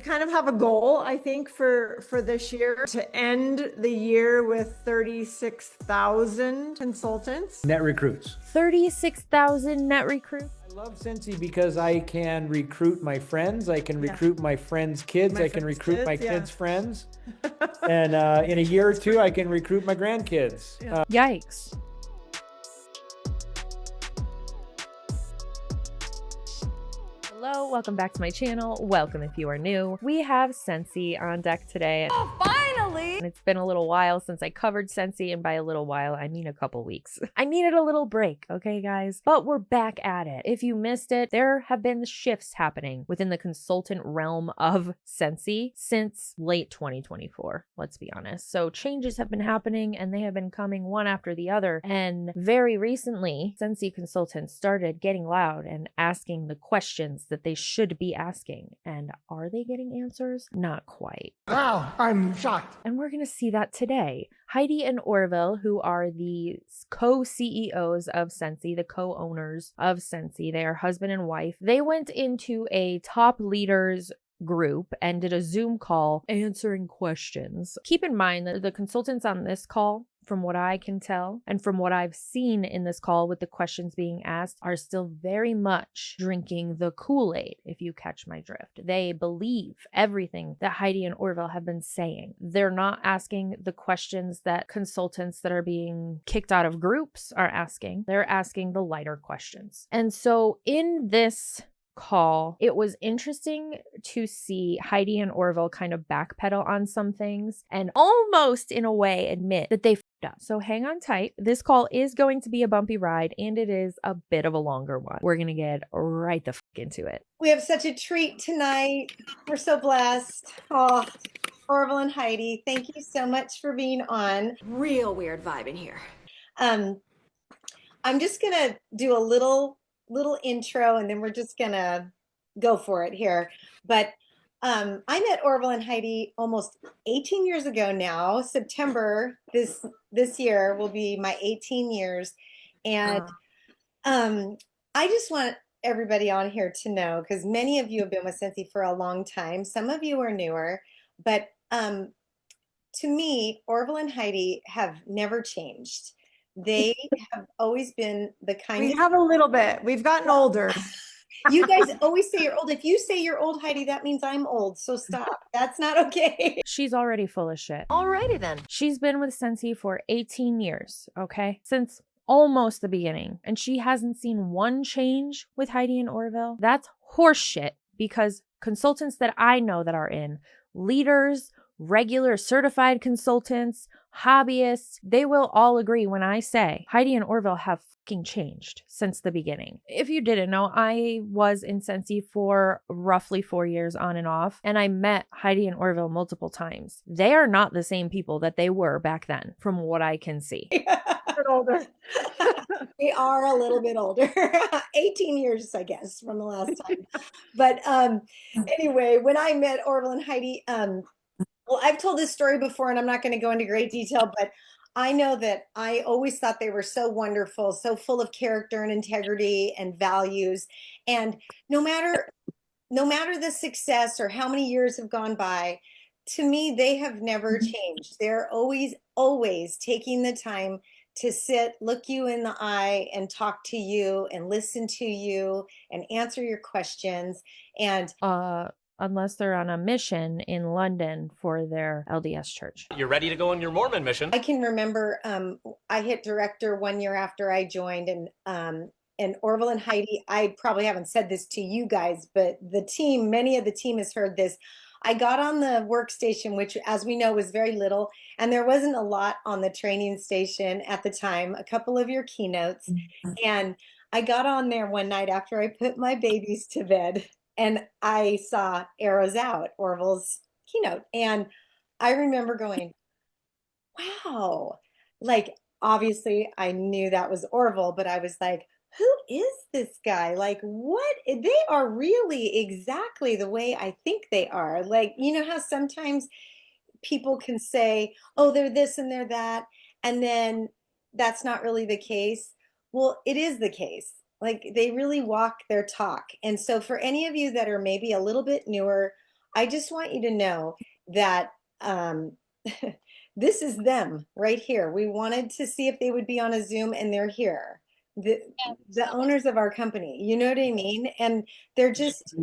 kind of have a goal, I think, for this year to end the year with 36,000 consultants. Net recruits. 36,000 net recruits. I love Scentsy because I can recruit my friends. I can recruit my friends' kids. I can recruit my kids' friends. And in a year or two, I can recruit my grandkids. Yikes. Hello, welcome back to my channel. Welcome if you are new. We have Scentsy on deck today. Oh, finally! And it's been a little while since I covered Scentsy, and by a little while, I mean a couple weeks. I needed a little break, okay, guys? But we're back at it. If you missed it, there have been shifts happening within the consultant realm of Scentsy since late 2024, let's be honest. So changes have been happening, and they have been coming one after the other. And very recently, Scentsy consultants started getting loud and asking the questions that they should be asking. And are they getting answers? Not quite. Wow, I'm shocked. And we're going to see that today. Heidi and Orville, who are the co-CEOs of Scentsy, the co-owners of Scentsy, they are husband and wife. They went into a top leaders group and did a Zoom call answering questions. Keep in mind that the consultants on this call, from what I can tell, and from what I've seen in this call with the questions being asked, are still very much drinking the Kool-Aid, if you catch my drift. They believe everything that Heidi and Orville have been saying. They're not asking the questions that consultants that are being kicked out of groups are asking. They're asking the lighter questions. And so in this call, it was interesting to see Heidi and Orville kind of backpedal on some things and almost in a way admit that they f***ed up. So hang on tight. This call is going to be a bumpy ride, and it is a bit of a longer one. We're gonna get right the f*** into it. We have such a treat tonight. We're so blessed. Oh, Orville and Heidi, thank you so much for being on. Real weird vibe in here. I'm just gonna do a little intro, and then we're just gonna go for it here. But I met Orville and Heidi almost 18 years ago now. September this year will be my 18 years. And I just want everybody on here to know, because many of you have been with Scentsy for a long time. Some of you are newer, but to me, Orville and Heidi have never changed. They have always been the kind We have a little bit. We've gotten older. You guys always say you're old. If you say you're old, Heidi, that means I'm old. So stop. That's not okay. She's already full of shit. Alrighty then. She's been with Scentsy for 18 years, okay? Since almost the beginning. And she hasn't seen one change with Heidi and Orville. That's horseshit, because consultants that I know that are in, leaders, regular certified consultants, hobbyists, they will all agree when I say Heidi and Orville have fucking changed since the beginning. If you didn't know, I was in Scentsy for roughly 4 years on and off, and I met Heidi and Orville multiple times. They are not the same people that they were back then, from what I can see. Older. We are a little bit older. 18 years, I guess, from the last time. But anyway, when I met Orville and Heidi, well, I've told this story before, and I'm not going to go into great detail, but I know that I always thought they were so wonderful, so full of character and integrity and values. And no matter the success or how many years have gone by, to me, they have never changed. They're always taking the time to sit, look you in the eye, and talk to you and listen to you and answer your questions. And unless they're on a mission in London for their LDS church. You're ready to go on your Mormon mission. I can remember I hit director 1 year after I joined, and Orville and Heidi, I probably haven't said this to you guys, but the team, many of the team has heard this. I got on the workstation, which, as we know, was very little, and there wasn't a lot on the training station at the time, a couple of your keynotes. And I got on there one night after I put my babies to bed, and I saw Arrows Out, Orville's keynote. And I remember going, wow, like, obviously I knew that was Orville, but I was like, who is this guy? Like, what? They are really exactly the way I think they are. Like, you know how sometimes people can say, oh, they're this and they're that, and then that's not really the case. Well, it is the case. Like, they really walk their talk. And so for any of you that are maybe a little bit newer, I just want you to know that this is them right here. We wanted to see if they would be on a Zoom, and they're here. The the owners of our company, you know what I mean? And they're just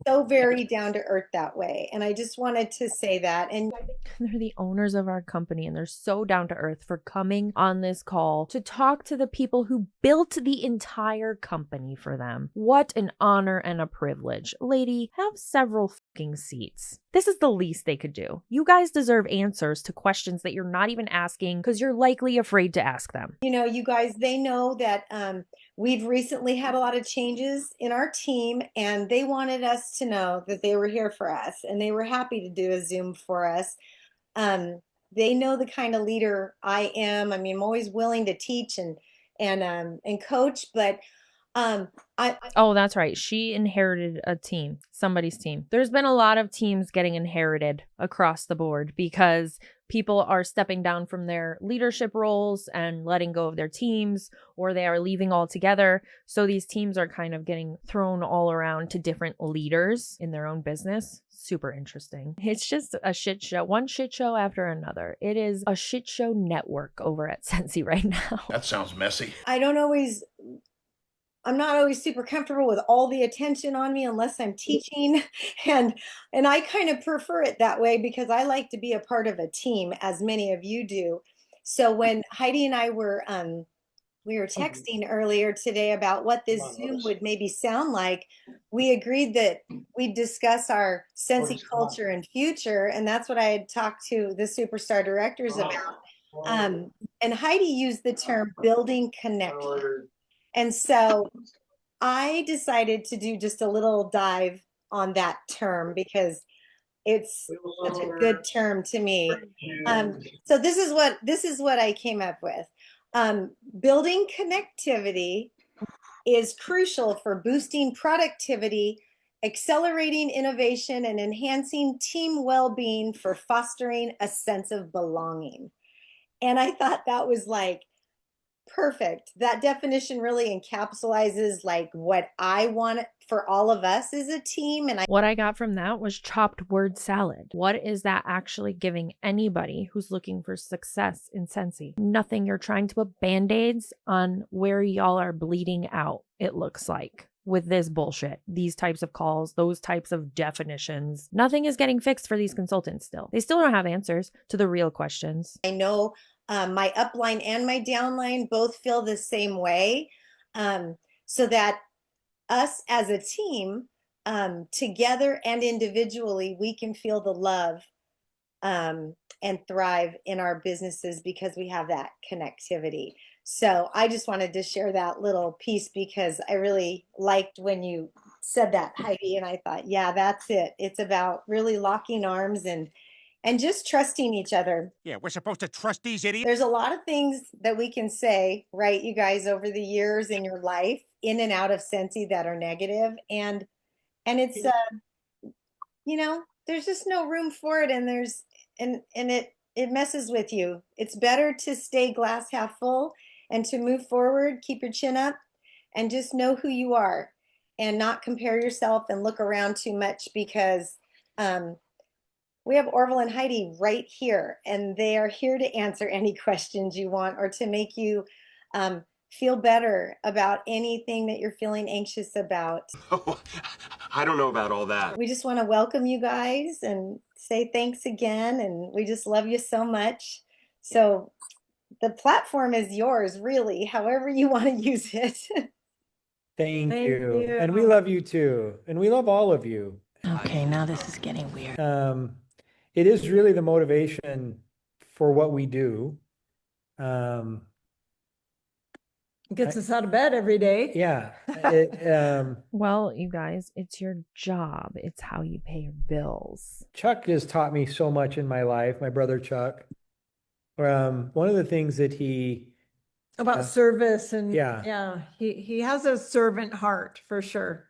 so very down to earth that way. And I just wanted to say that. And They're the owners of our company and they're so down to earth for coming on this call to talk to the people who built the entire company for them. What an honor and a privilege. Lady, have several fucking seats. This is the least they could do. You guys deserve answers to questions that you're not even asking because you're likely afraid to ask them. you know, you guys, they know that we've recently had a lot of changes in our team, and they wanted us to know that they were here for us, and they were happy to do a Zoom for us. They know the kind of leader I am. I mean, I'm always willing to teach and coach, but I Oh, that's right. She inherited a team, somebody's team. There's been a lot of teams getting inherited across the board because people are stepping down from their leadership roles and letting go of their teams, or they are leaving altogether. So these teams are kind of getting thrown all around to different leaders in their own business. Super interesting. It's just a shit show, one shit show after another. It is a shit show network over at Scentsy right now. That sounds messy. I'm not always super comfortable with all the attention on me unless I'm teaching. And I kind of prefer it that way because I like to be a part of a team, as many of you do. So when Heidi and I were we were texting earlier today about what this Zoom would maybe sound like, we agreed that we'd discuss our Scentsy culture and future, and that's what I had talked to the superstar directors about. And Heidi used the term building connection. And so I decided to do just a little dive on that term because it's such a good term to me. So this is what I came up with. Building connectivity is crucial for boosting productivity, accelerating innovation, and enhancing team well-being for fostering a sense of belonging. And I thought that was like perfect. That definition really encapsulates like what I want for all of us as a team. And What I got from that was chopped word salad. What is that actually giving anybody who's looking for success in Scentsy? Nothing. You're trying to put band-aids on where y'all are bleeding out, it looks like. With this bullshit, these types of calls, those types of definitions. Nothing is getting fixed for these consultants still. They still don't have answers to the real questions. I know my upline and my downline both feel the same way, so that us as a team, together and individually, we can feel the love and thrive in our businesses because we have that connectivity. So I just wanted to share that little piece because I really liked when you said that, Heidi, and I thought, yeah, that's it. It's about really locking arms and just trusting each other. Yeah, we're supposed to trust these idiots. There's a lot of things that we can say, right, you guys, over the years in your life, in and out of Scentsy, that are negative, and it's you know, there's just no room for it, and it messes with you. It's better to stay glass half full and to move forward, keep your chin up, and just know who you are, and not compare yourself and look around too much because we have Orville and Heidi right here, and they are here to answer any questions you want or to make you feel better about anything that you're feeling anxious about. Oh, I don't know about all that. We just want to welcome you guys and say thanks again, and we just love you so much. So the platform is yours, really, however you want to use it. Thank you. And we love you too. And we love all of you. Okay, now this is getting weird. It is really the motivation for what we do. Gets us out of bed every day. Yeah. Well, you guys, it's your job. It's how you pay your bills. Chuck has taught me so much in my life, my brother Chuck. One of the things that he About service and yeah. He has a servant heart for sure.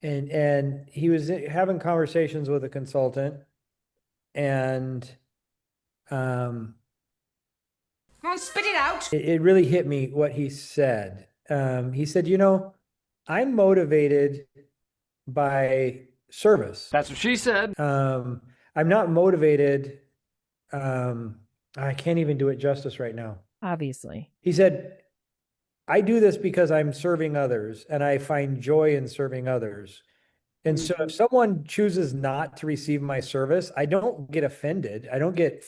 And he was having conversations with a consultant, and Spit it out. it really hit me what he said. He said, you know, I'm motivated by service. That's what she said. I'm not motivated. I can't even do it justice right now. Obviously. He said, I do this because I'm serving others and I find joy in serving others. And so if someone chooses not to receive my service, I don't get offended. I don't get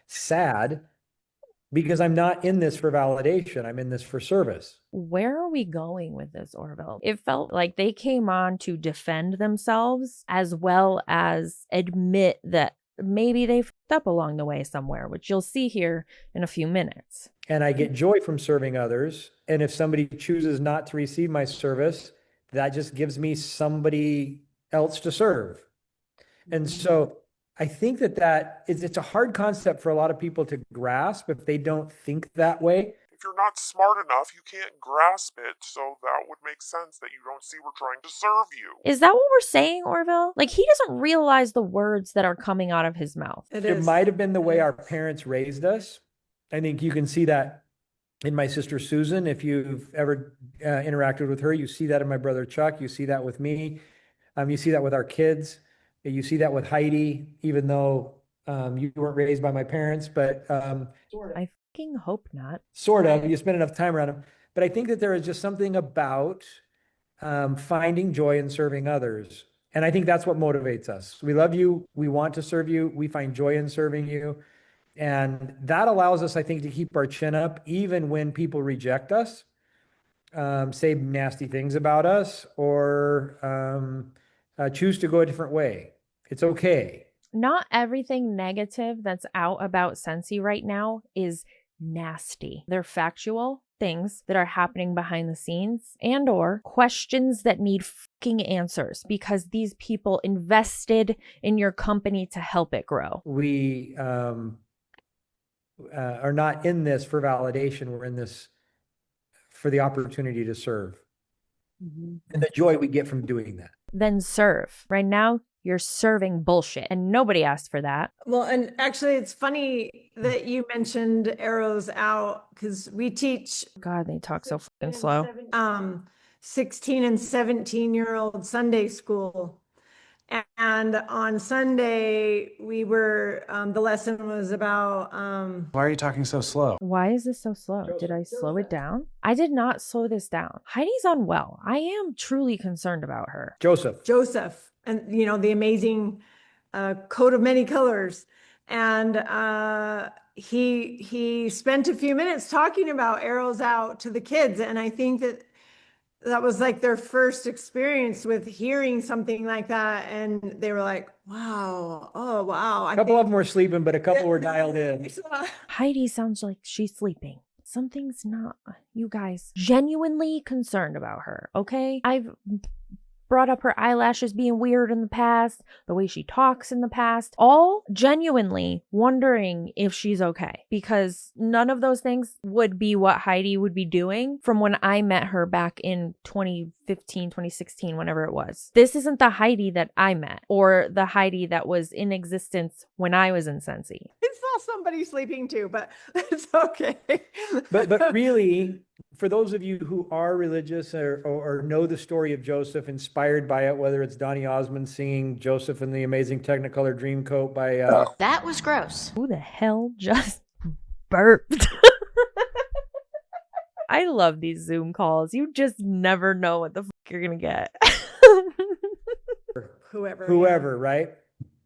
sad because I'm not in this for validation. I'm in this for service. Where are we going with this, Orville? It felt like they came on to defend themselves as well as admit that maybe they fucked up along the way somewhere, which you'll see here in a few minutes. And I get joy from serving others. And if somebody chooses not to receive my service, that just gives me somebody else to serve. And so I think it's a hard concept for a lot of people to grasp if they don't think that way. If you're not smart enough, you can't grasp it, so that would make sense that you don't see we're trying to serve you. Is that what we're saying, Orville? Like, he doesn't realize the words that are coming out of his mouth. It might have been the way our parents raised us. I think you can see that in my sister Susan. If you've ever interacted with her, you see that in my brother Chuck. You see that with me. You see that with our kids. You see that with Heidi, even though you weren't raised by my parents, but I fucking hope not. Sort of. You spend enough time around them. But I think that there is just something about finding joy in serving others. And I think that's what motivates us. We love you. We want to serve you. We find joy in serving you. And that allows us, I think, to keep our chin up even when people reject us, say nasty things about us, or choose to go a different way. It's okay. Not everything negative that's out about Scentsy right now is nasty. They're factual things that are happening behind the scenes and or questions that need fucking answers because these people invested in your company to help it grow. We are not in this for validation. We're in this for the opportunity to serve and the joy we get from doing that. Then serve. Right now, you're serving bullshit and nobody asked for that. Well, and actually it's funny that you mentioned arrows out because we teach God, they talk so fucking slow. 16 and 17-year-old Sunday school. And on Sunday, we were, the lesson was about... Why are you talking so slow? Why is this so slow? Did I slow it down? I did not slow this down. Heidi's unwell. I am truly concerned about her. Joseph. And, you know, the amazing coat of many colors. And he spent a few minutes talking about arrows out to the kids. And I think that was like their first experience with hearing something like that. And they were like, wow, oh, wow. A couple of them were sleeping, but a couple were dialed in. Heidi sounds like she's sleeping. Something's not, you guys, genuinely concerned about her, okay? I've brought up her eyelashes being weird in the past, the way she talks in the past, all genuinely wondering if she's okay. Because none of those things would be what Heidi would be doing from when I met her back in 2015, 2016, whenever it was. This isn't the Heidi that I met or the Heidi that was in existence when I was in Scentsy. I saw somebody sleeping too, but it's okay. But really, for those of you who are religious or know the story of Joseph, inspired by it, whether it's Donny Osmond singing Joseph in the Amazing Technicolor Dreamcoat by... That was gross. Who the hell just burped? I love these Zoom calls. You just never know what the fuck you're going to get. Whoever, right?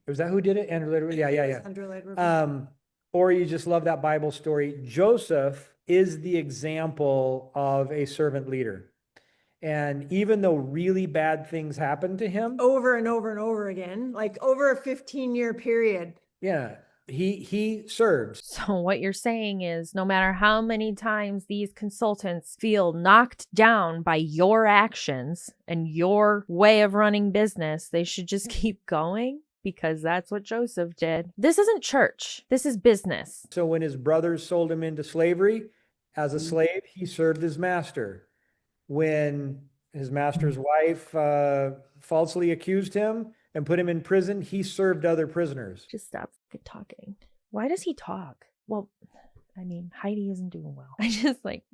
Was that who did it? Andrew Lloyd Webber? Yeah. Andrew Lloyd Webber. Or you just love that Bible story. Joseph is the example of a servant leader. And even though really bad things happened to him over and over and over again, like over a 15-year period. Yeah, he serves. So what you're saying is no matter how many times these consultants feel knocked down by your actions and your way of running business, they should just keep going? Because that's what Joseph did. This isn't church. This is business. So when his brothers sold him into slavery, as a slave, he served his master. When his master's wife falsely accused him and put him in prison, he served other prisoners. Just stop talking. Why does he talk? Well, I mean, Heidi isn't doing well. I just like,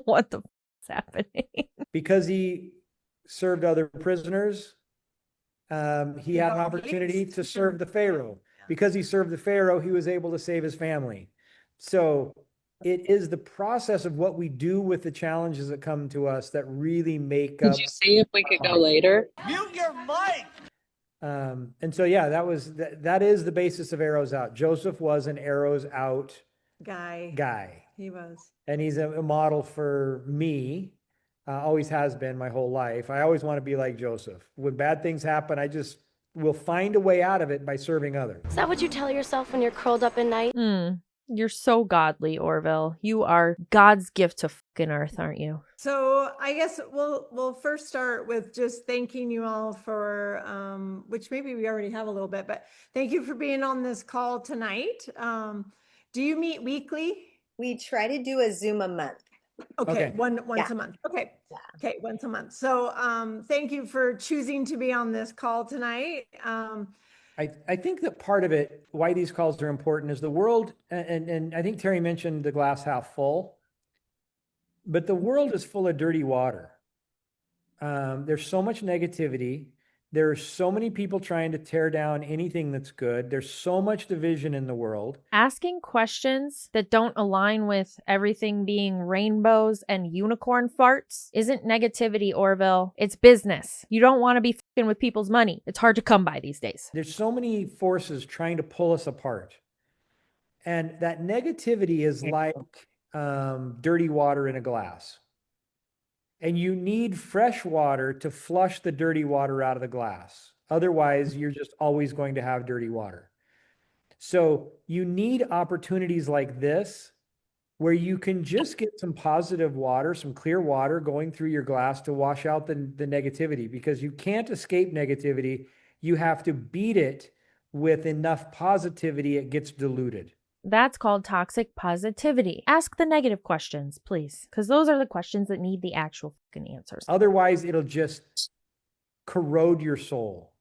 what the f is happening? Because he served other prisoners, he had an opportunity to serve the Pharaoh. Because he served the Pharaoh, he was able to save his family. So it is the process of what we do with the challenges that come to us that really make up. Could you see if we could go later? Mute your mic! And so, yeah, that is the basis of Arrows Out. Joseph was an Arrows Out guy. He was. And he's a model for me. Always has been my whole life. I always want to be like Joseph. When bad things happen, I just will find a way out of it by serving others. Is that what you tell yourself when you're curled up at night? You're so godly, Orville. You are God's gift to fucking earth, aren't you? So I guess we'll first start with just thanking you all for, which maybe we already have a little bit, but thank you for being on this call tonight. Do you meet weekly? We try to do a Zoom a month. Okay. Once a month. Okay. Yeah. Okay. Once a month. So, thank you for choosing to be on this call tonight. I think that part of it, why these calls are important, is the world, and I think Terry mentioned the glass half full, but the world is full of dirty water. There's so much negativity. There's so many people trying to tear down anything that's good. There's so much division in the world. Asking questions that don't align with everything being rainbows and unicorn farts isn't negativity, Orville. It's business. You don't want to be fucking with people's money. It's hard to come by these days. There's so many forces trying to pull us apart. And that negativity is like dirty water in a glass. And you need fresh water to flush the dirty water out of the glass. Otherwise, you're just always going to have dirty water. So you need opportunities like this where you can just get some positive water, some clear water going through your glass to wash out the negativity, because you can't escape negativity. You have to beat it with enough positivity, it gets diluted. That's called toxic positivity. Ask the negative questions, please, because those are the questions that need the actual fucking answers. Otherwise, it'll just corrode your soul.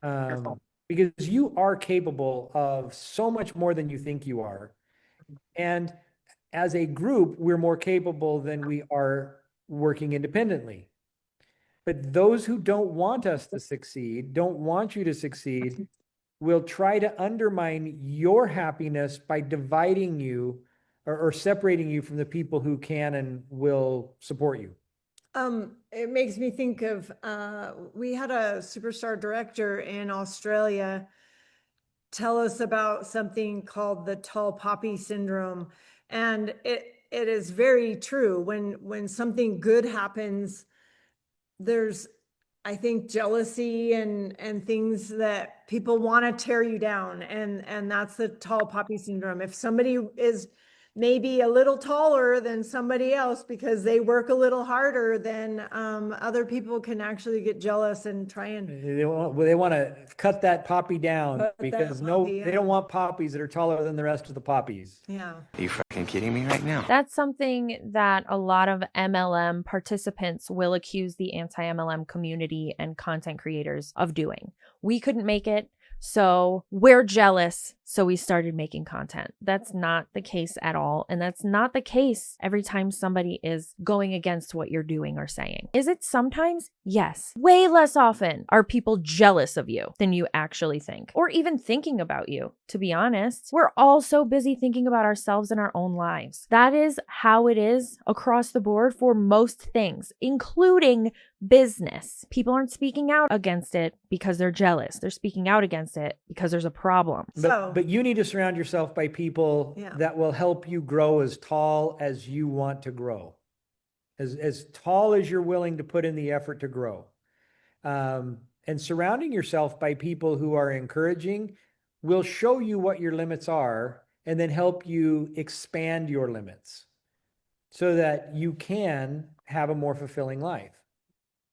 Because you are capable of so much more than you think you are. And as a group, we're more capable than we are working independently. But those who don't want us to succeed, don't want you to succeed, will try to undermine your happiness by dividing you or separating you from the people who can and will support you. It makes me think of, we had a superstar director in Australia tell us about something called the tall poppy syndrome. And it is very true. When something good happens, there's, I think, jealousy and things that people want to tear you down. And that's the tall poppy syndrome. If somebody is maybe a little taller than somebody else because they work a little harder, then other people can actually get jealous and try and they want to cut that poppy down because they don't want poppies that are taller than the rest of the poppies. Yeah. Are you fucking kidding me right now? That's something that a lot of MLM participants will accuse the anti-MLM community and content creators of doing. We couldn't make it, so we're jealous, so we started making content. That's not the case at all. And that's not the case every time somebody is going against what you're doing or saying. Is it sometimes? Yes. Way less often are people jealous of you than you actually think, or even thinking about you. To be honest, we're all so busy thinking about ourselves and our own lives. That is how it is across the board for most things, including business. People aren't speaking out against it because they're jealous. They're speaking out against it because there's a problem. But you need to surround yourself by people that will help you grow as tall as you want to grow, as tall as you're willing to put in the effort to grow. And surrounding yourself by people who are encouraging will show you what your limits are and then help you expand your limits so that you can have a more fulfilling life.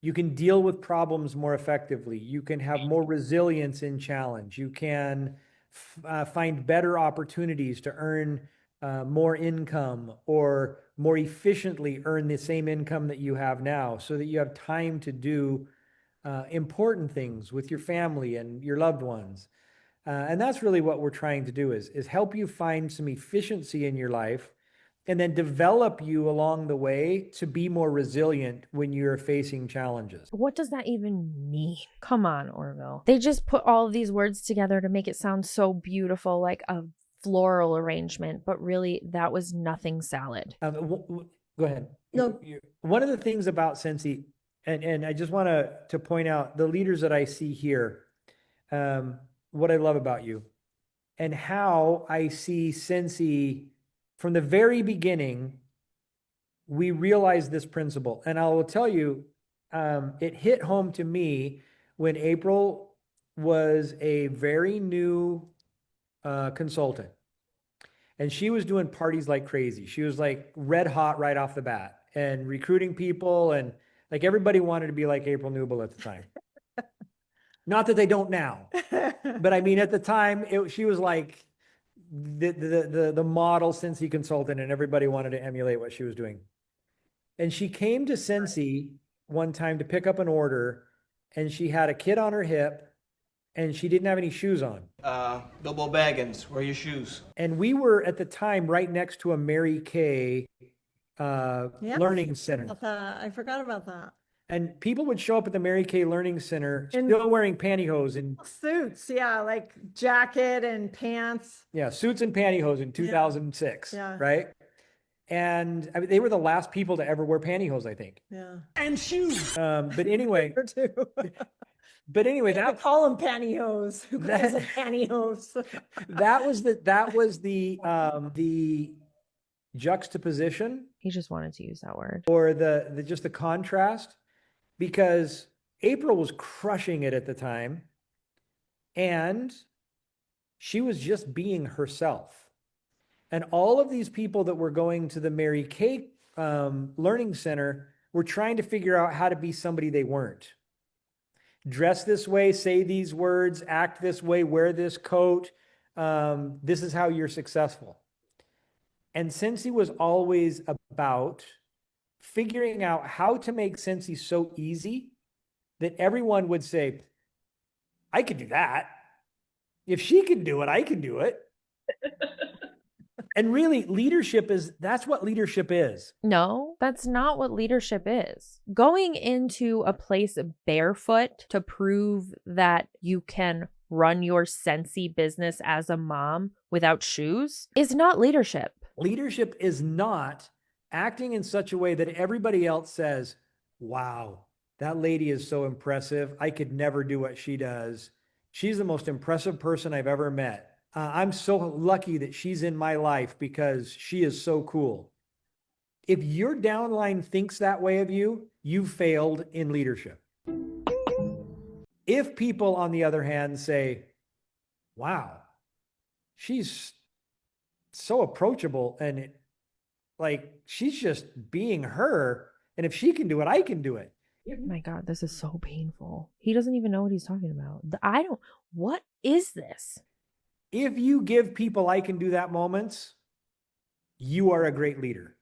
You can deal with problems more effectively. You can have more resilience in challenge. You can find better opportunities to earn more income or more efficiently earn the same income that you have now so that you have time to do important things with your family and your loved ones. And that's really what we're trying to do is help you find some efficiency in your life and then develop you along the way to be more resilient when you're facing challenges. What does that even mean? Come on, Orville. They just put all of these words together to make it sound so beautiful, like a floral arrangement, but really that was nothing salad. Go ahead. No. One of the things about Scentsy, and I just want to point out the leaders that I see here, what I love about you, and how I see Scentsy from the very beginning. We realized this principle, and I will tell you, it hit home to me when April was a very new consultant, and she was doing parties like crazy. She was like red hot right off the bat and recruiting people, and like everybody wanted to be like April Newble at the time. Not that they don't now, but I mean, at the time, she was like the model Scentsy consultant, and everybody wanted to emulate what she was doing. And she came to Scentsy one time to pick up an order, and she had a kid on her hip, and she didn't have any shoes on. Bilbo Baggins, where are your shoes? And we were at the time right next to a Mary Kay Learning Center. I forgot about that. And people would show up at the Mary Kay Learning Center still wearing pantyhose and suits. Yeah, like jacket and pants. Yeah, suits and pantyhose in 2006. Yeah. Right? And I mean, they were the last people to ever wear pantyhose, I think. Yeah. And shoes. But anyway. But anyway, that call them pantyhose. Who calls it pantyhose? that was the juxtaposition. He just wanted to use that word. Or the just the contrast, because April was crushing it at the time, and she was just being herself. And all of these people that were going to the Mary Kay Learning Center were trying to figure out how to be somebody they weren't. Dress this way, say these words, act this way, wear this coat. This is how you're successful. And Scentsy was always about figuring out how to make Scentsy so easy that everyone would say, I could do that. If she can do it, I can do it. And really, that's what leadership is. No, that's not what leadership is. Going into a place barefoot to prove that you can run your Scentsy business as a mom without shoes is not leadership. Leadership is not acting in such a way that everybody else says, wow, that lady is so impressive. I could never do what she does. She's the most impressive person I've ever met. I'm so lucky that she's in my life because she is so cool. If your downline thinks that way of you, you've failed in leadership. If people, on the other hand, say, wow, she's so approachable and she's just being her, and if she can do it, I can do it. Oh my God, this is so painful. He doesn't even know what he's talking about. What is this? If you give people I can do that moments, you are a great leader.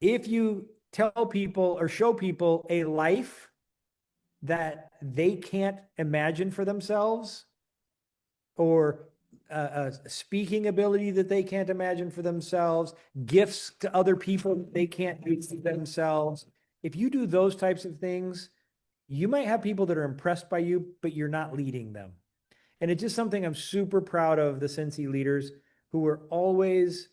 If you tell people or show people a life that they can't imagine for themselves, or a speaking ability that they can't imagine for themselves, gifts to other people they can't do for themselves, if you do those types of things, you might have people that are impressed by you, but you're not leading them. And it's just something I'm super proud of the Scentsy leaders who are always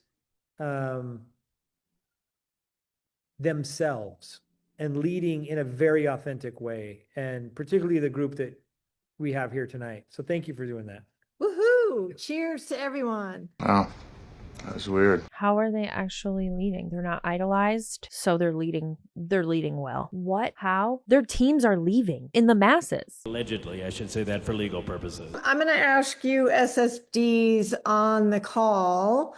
themselves and leading in a very authentic way, and particularly the group that we have here tonight. So thank you for doing that. Woohoo! Cheers to everyone. Wow, that was weird. How are they actually leading? They're not idolized, so they're leading well. What? How? Their teams are leaving in the masses. Allegedly, I should say that for legal purposes. I'm going to ask you SSDs on the call.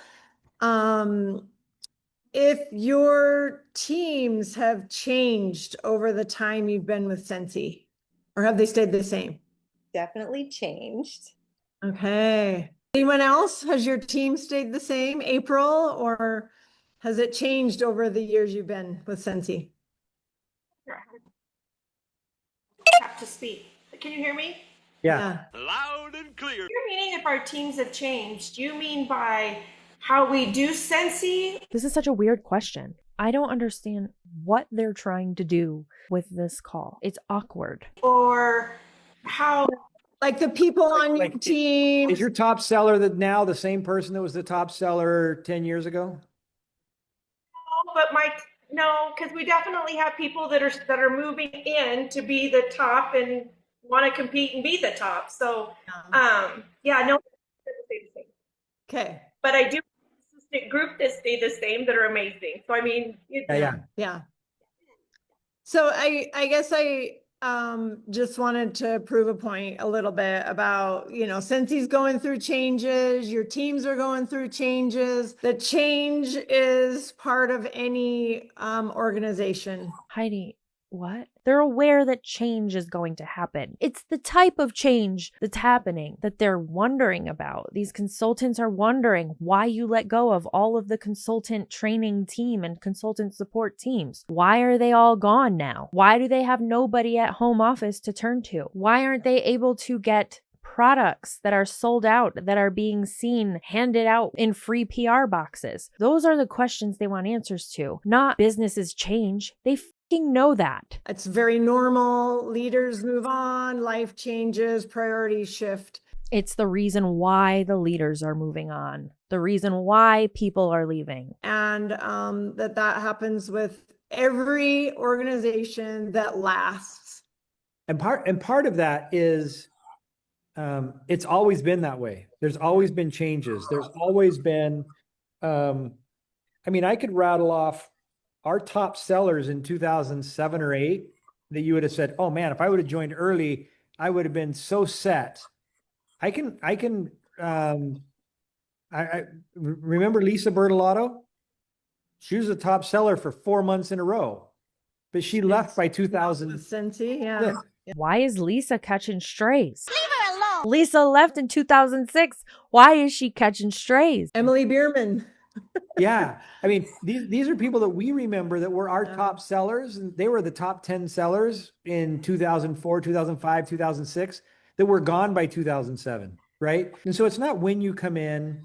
If your teams have changed over the time you've been with Scentsy, or have they stayed the same? Definitely changed. Okay. Anyone else? Has your team stayed the same, April, or has it changed over the years you've been with Scentsy? Have to speak. Can you hear me? Yeah. Loud and clear. You're meaning if our teams have changed, you mean by how we do Scentsy. This is such a weird question. I don't understand what they're trying to do with this call. It's awkward. Or how, like the people on your team. Is your top seller that now the same person that was the top seller 10 years ago? but no, because we definitely have people that are moving in to be the top and want to compete and be the top. So, yeah, no, okay. But I do assistant group that stay the same that are amazing. So I mean, yeah. So I guess I just wanted to prove a point a little bit about, since he's going through changes, your teams are going through changes. The change is part of any organization. Heidi, what? They're aware that change is going to happen. It's the type of change that's happening that they're wondering about. These consultants are wondering why you let go of all of the consultant training team and consultant support teams. Why are they all gone now? Why do they have nobody at home office to turn to? Why aren't they able to get products that are sold out, that are being seen, handed out in free PR boxes? Those are the questions they want answers to, not businesses change. They know that. It's very normal. Leaders move on, life changes, priorities shift. It's the reason why the leaders are moving on, the reason why people are leaving. And that happens with every organization that lasts. And part of that is it's always been that way. There's always been changes. There's always been, I could rattle off our top sellers in 2007 or 8 that you would have said, oh man, if I would have joined early, I would have been so set. I remember Lisa Bertolotto. She was a top seller for 4 months in a row, but she left by 2000. Scentsy, yeah. Why is Lisa catching strays? Leave her alone. Lisa left in 2006. Why is she catching strays? Emily Bierman. Yeah. These are people that we remember that were our top sellers, and they were the top 10 sellers in 2004, 2005, 2006 that were gone by 2007, right? And so it's not when you come in,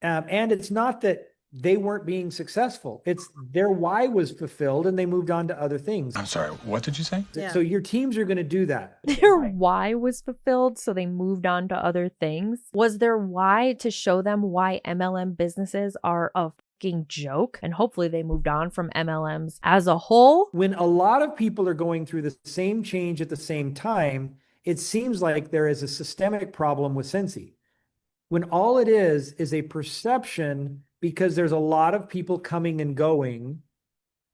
and it's not that they weren't being successful. It's their why was fulfilled and they moved on to other things. I'm sorry, what did you say? So your teams are going to do that. Their why was fulfilled, so they moved on to other things. Was their why to show them why MLM businesses are a fucking joke? And hopefully they moved on from MLMs as a whole. When a lot of people are going through the same change at the same time, it seems like there is a systemic problem with Scentsy. When all it is a perception because there's a lot of people coming and going,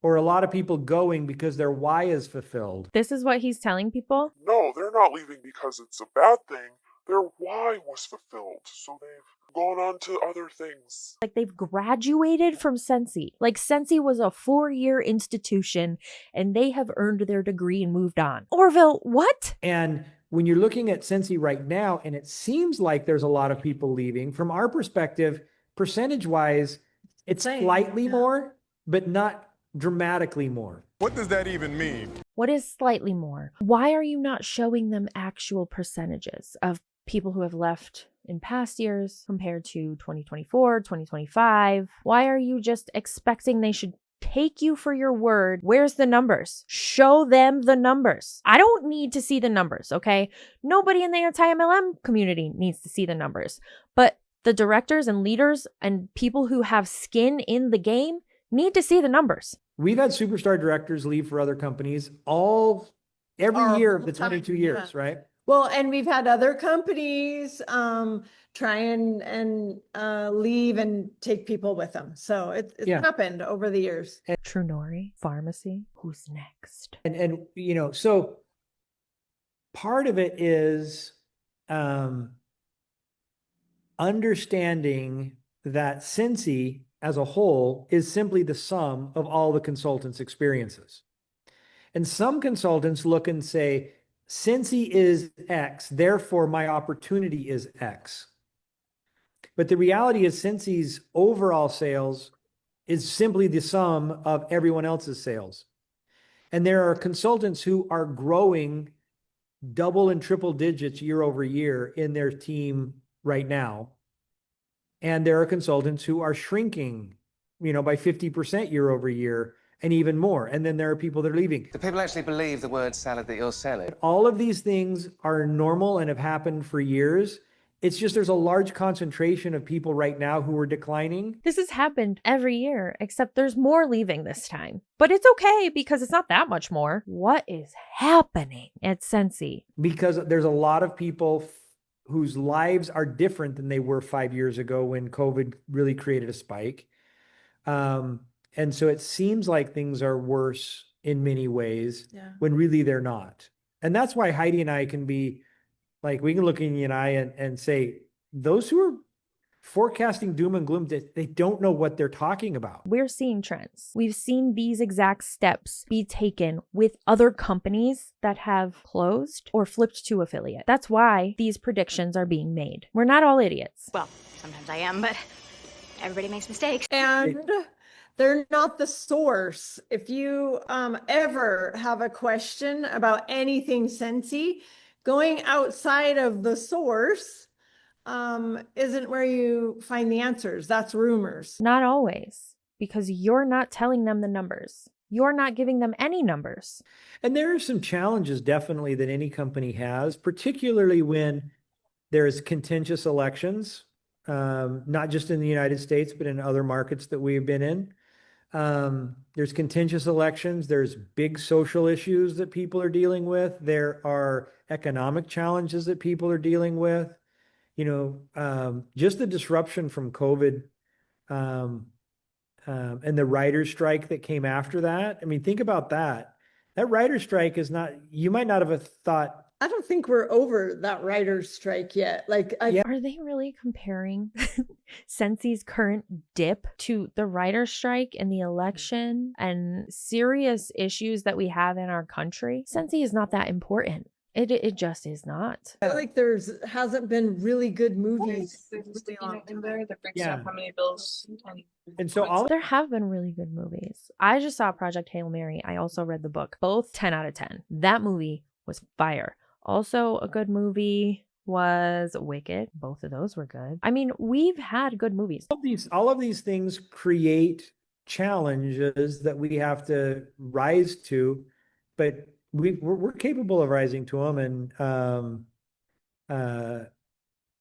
or a lot of people going because their why is fulfilled. This is what he's telling people? No, they're not leaving because it's a bad thing. Their why was fulfilled, so they've gone on to other things. Like they've graduated from Scentsy. Like Scentsy was a 4-year institution and they have earned their degree and moved on. Orville, what? And when you're looking at Scentsy right now, and it seems like there's a lot of people leaving, from our perspective, percentage-wise, it's slightly more, but not dramatically more. What does that even mean? What is slightly more? Why are you not showing them actual percentages of people who have left in past years compared to 2024, 2025? Why are you just expecting they should take you for your word? Where's the numbers? Show them the numbers. I don't need to see the numbers, okay? Nobody in the anti-MLM community needs to see the numbers. But the directors and leaders and people who have skin in the game need to see the numbers. We've had superstar directors leave for other companies every year of the 22 years, right? Well, and we've had other companies try and leave and take people with them. So it's happened over the years. Trunori Pharmacy, who's next? And so part of it is understanding that Scentsy as a whole is simply the sum of all the consultants' experiences. And some consultants look and say, Scentsy is X, therefore my opportunity is X. But the reality is Scentsy's overall sales is simply the sum of everyone else's sales. And there are consultants who are growing double and triple digits year over year in their team right now. And there are consultants who are shrinking, by 50% year over year and even more. And then there are people that are leaving. Do people actually believe the word salad that you're selling? All of these things are normal and have happened for years. It's just there's a large concentration of people right now who are declining. This has happened every year, except there's more leaving this time. But it's okay because it's not that much more. What is happening at Scentsy? Because there's a lot of people whose lives are different than they were 5 years ago when COVID really created a spike. And so it seems like things are worse in many ways when really they're not. And that's why Heidi and I can be like, we can look in the eye and say, those who are forecasting doom and gloom, they don't know what they're talking about. We're seeing trends. We've seen these exact steps be taken with other companies that have closed or flipped to affiliate. That's why these predictions are being made. We're not all idiots. Well, sometimes I am, but everybody makes mistakes. And they're not the source. If you ever have a question about anything Scentsy, going outside of the source isn't where you find the answers. That's rumors. Not always, because you're not telling them the numbers. You're not giving them any numbers. And there are some challenges definitely that any company has, particularly when there's contentious elections, not just in the United States, but in other markets that we've been in. There's contentious elections. There's big social issues that people are dealing with. There are economic challenges that people are dealing with. Just the disruption from COVID and the writer's strike that came after that. I mean, think about that. That writer's strike is not, you might not have thought. I don't think we're over that writer's strike yet. Are they really comparing Scentsy's current dip to the writer's strike and the election and serious issues that we have in our country? Scentsy is not that important. It just is not. I feel like hasn't been really good movies. In there that breaks down how many bills and so there have been really good movies. I just saw Project Hail Mary. I also read the book. Both 10 out of 10. That movie was fire. Also, a good movie was Wicked. Both of those were good. I mean, we've had good movies. All of these things create challenges that we have to rise to, but we're capable of rising to them. And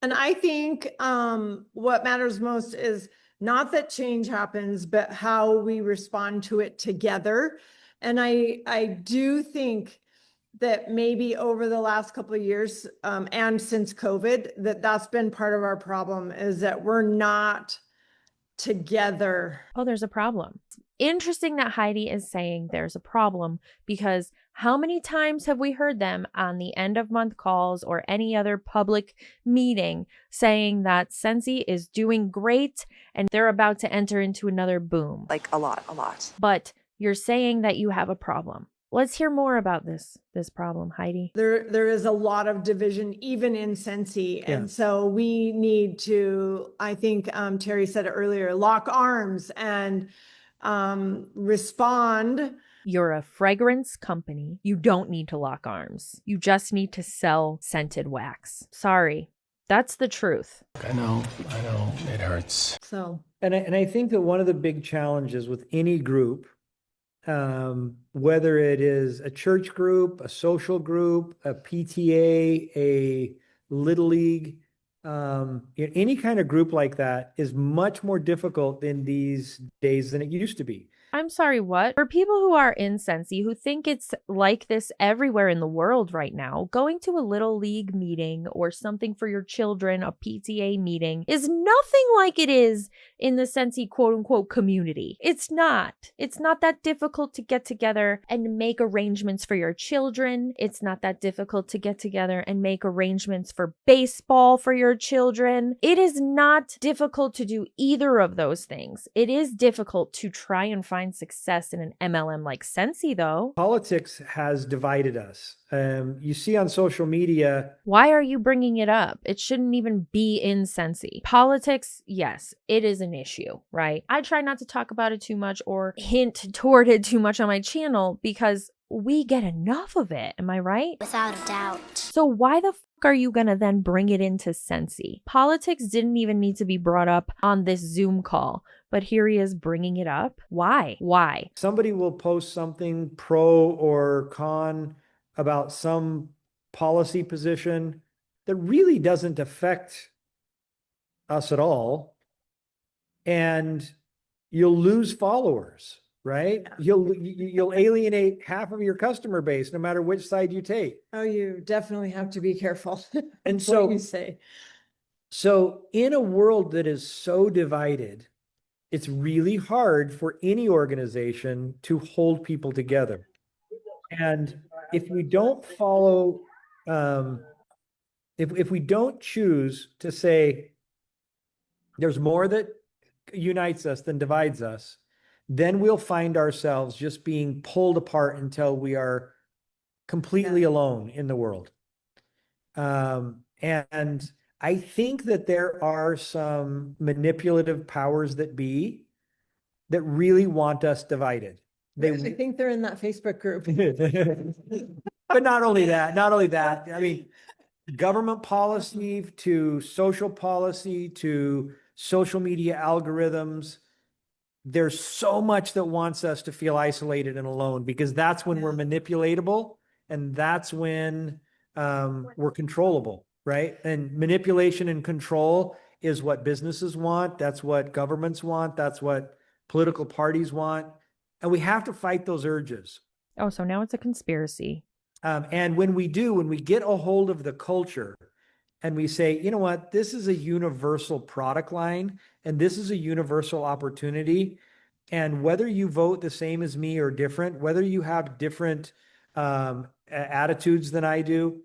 I think what matters most is not that change happens, but how we respond to it together. And I do think that maybe over the last couple of years and since COVID, that's been part of our problem, is that we're not together. Oh, there's a problem. Interesting that Heidi is saying there's a problem, because how many times have we heard them on the end of month calls or any other public meeting saying that Scentsy is doing great and they're about to enter into another boom? Like a lot. But you're saying that you have a problem. Let's hear more about this problem, Heidi. There is a lot of division even in Scentsy. Yeah. And so we need to, I think Terry said it earlier, lock arms and respond. You're a fragrance company. You don't need to lock arms. You just need to sell scented wax. Sorry. That's the truth. I know. It hurts. So, and I think that one of the big challenges with any group, whether it is a church group, a social group, a PTA, a Little League, any kind of group like that is much more difficult in these days than it used to be. I'm sorry, what? For people who are in Scentsy, who think it's like this everywhere in the world right now, going to a Little League meeting or something for your children, a PTA meeting, is nothing like it is in the Scentsy quote-unquote community. It's not. It's not that difficult to get together and make arrangements for your children. It's not that difficult to get together and make arrangements for baseball for your children. It is not difficult to do either of those things. It is difficult to try and find success in an MLM like Scentsy, though. Politics has divided us. You see on social media. Why are you bringing it up? It shouldn't even be in Scentsy. Politics, yes, it is an issue, right? I try not to talk about it too much or hint toward it too much on my channel because we get enough of it. Am I right? Without a doubt. So why the fuck are you going to then bring it into Scentsy? Politics didn't even need to be brought up on this Zoom call, but here he is bringing it up. Why? Why? Somebody will post something pro or con about some policy position that really doesn't affect us at all. And you'll lose followers, right? You'll alienate half of your customer base, no matter which side you take. Oh, you definitely have to be careful. And what so you say. So in a world that is so divided, it's really hard for any organization to hold people together. And if we don't follow, if we don't choose to say there's more that unites us than divides us, then we'll find ourselves just being pulled apart until we are completely alone in the world. And I think that there are some manipulative powers that be that really want us divided. I think they're in that Facebook group. But not only that, I mean, government policy to social policy to social media algorithms, there's so much that wants us to feel isolated and alone, because that's when we're manipulatable, and that's when we're controllable, right? And manipulation and control is what businesses want. That's what governments want. That's what political parties want. And we have to fight those urges. Oh, so now it's a conspiracy. And when we get a hold of the culture and we say, you know what, this is a universal product line and this is a universal opportunity. And whether you vote the same as me or different, whether you have different attitudes than I do,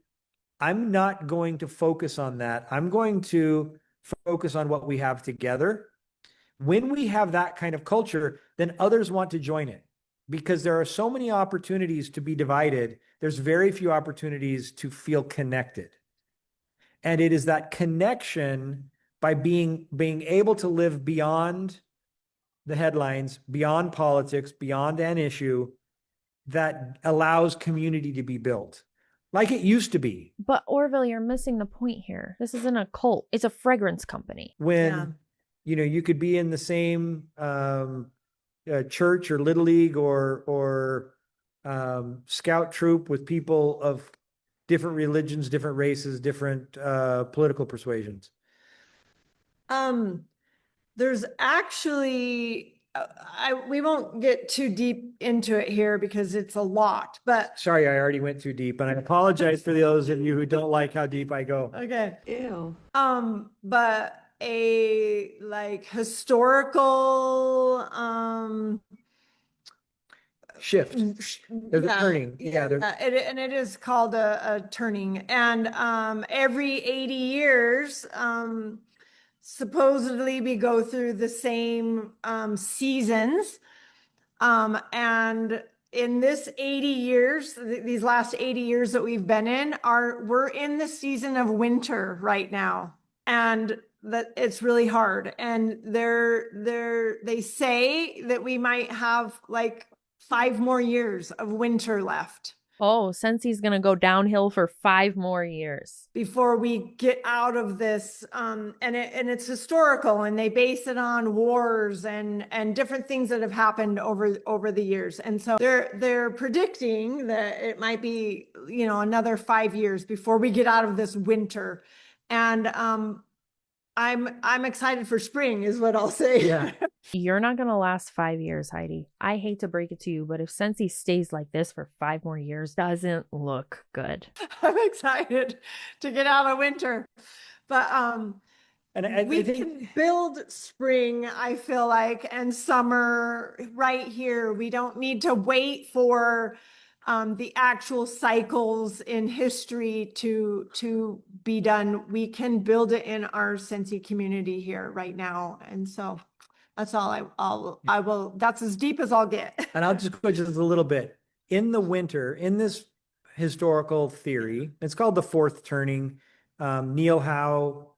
I'm not going to focus on that. I'm going to focus on what we have together. When we have that kind of culture, then others want to join it, because there are so many opportunities to be divided. There's very few opportunities to feel connected. And it is that connection by being able to live beyond the headlines, beyond politics, beyond an issue, that allows community to be built like it used to be. But Orville, you're missing the point here. This isn't a cult. It's a fragrance company. When, you could be in the same church or Little League or scout troop with people of different religions, different races, different political persuasions. There's actually, we won't get too deep into it here because it's a lot, but. Sorry, I already went too deep, and I apologize for those of you who don't like how deep I go. Okay. Ew. But a historical, shift. There's a turning. And it is called a turning. And every 80 years, supposedly we go through the same seasons. And in this 80 years, these last 80 years that we've been in, we're in the season of winter right now. And that it's really hard. And they say that we might have 5 more years of winter left. Oh, Scentsy's going to go downhill for 5 more years before we get out of this. And it's historical, and they base it on wars and different things that have happened over the years. And so they're predicting that it might be, another 5 years before we get out of this winter. And I'm excited for spring is what I'll say. Yeah. You're not going to last 5 years, Heidi. I hate to break it to you, but if Scentsy stays like this for 5 more years, doesn't look good. I'm excited to get out of winter. But we can build spring, I feel like, and summer right here. We don't need to wait for the actual cycles in history to be done. We can build it in our Scentsy community here right now. And so that's all I will, that's as deep as I'll get. And I'll just go just a little bit. In the winter, in this historical theory, it's called the fourth turning. Neil Howe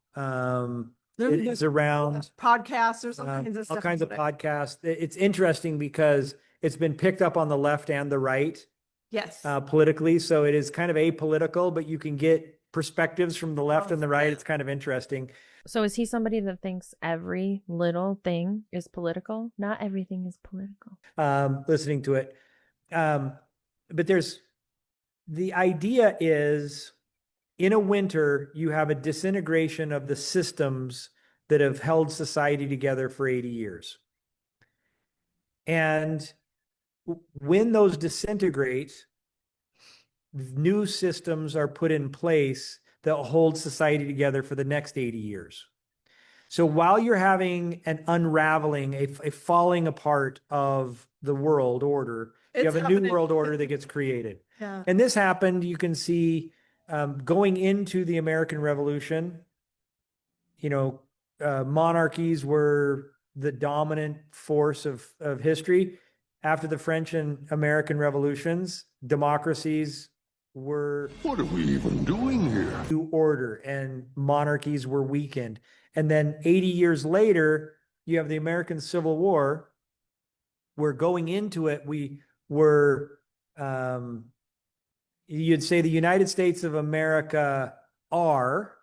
is around. Podcasts, there's all kinds of stuff. All kinds of podcasts. It's interesting because it's been picked up on the left and the right. Yes. Politically. So it is kind of apolitical, but you can get perspectives from the left and the right. It's kind of interesting. So is he somebody that thinks every little thing is political? Not everything is political. Listening to it. But the idea is in a winter, you have a disintegration of the systems that have held society together for 80 years. And when those disintegrate, new systems are put in place that hold society together for the next 80 years. So while you're having an unraveling, a falling apart of the world order, you have a new world order that gets created. Yeah. And this happened, you can see going into the American Revolution, monarchies were the dominant force of history. After the French and American revolutions, democracies were... What are we even doing here? New order, and monarchies were weakened. And then 80 years later, you have the American Civil War, where going into it, we were, you'd say the United States of America are,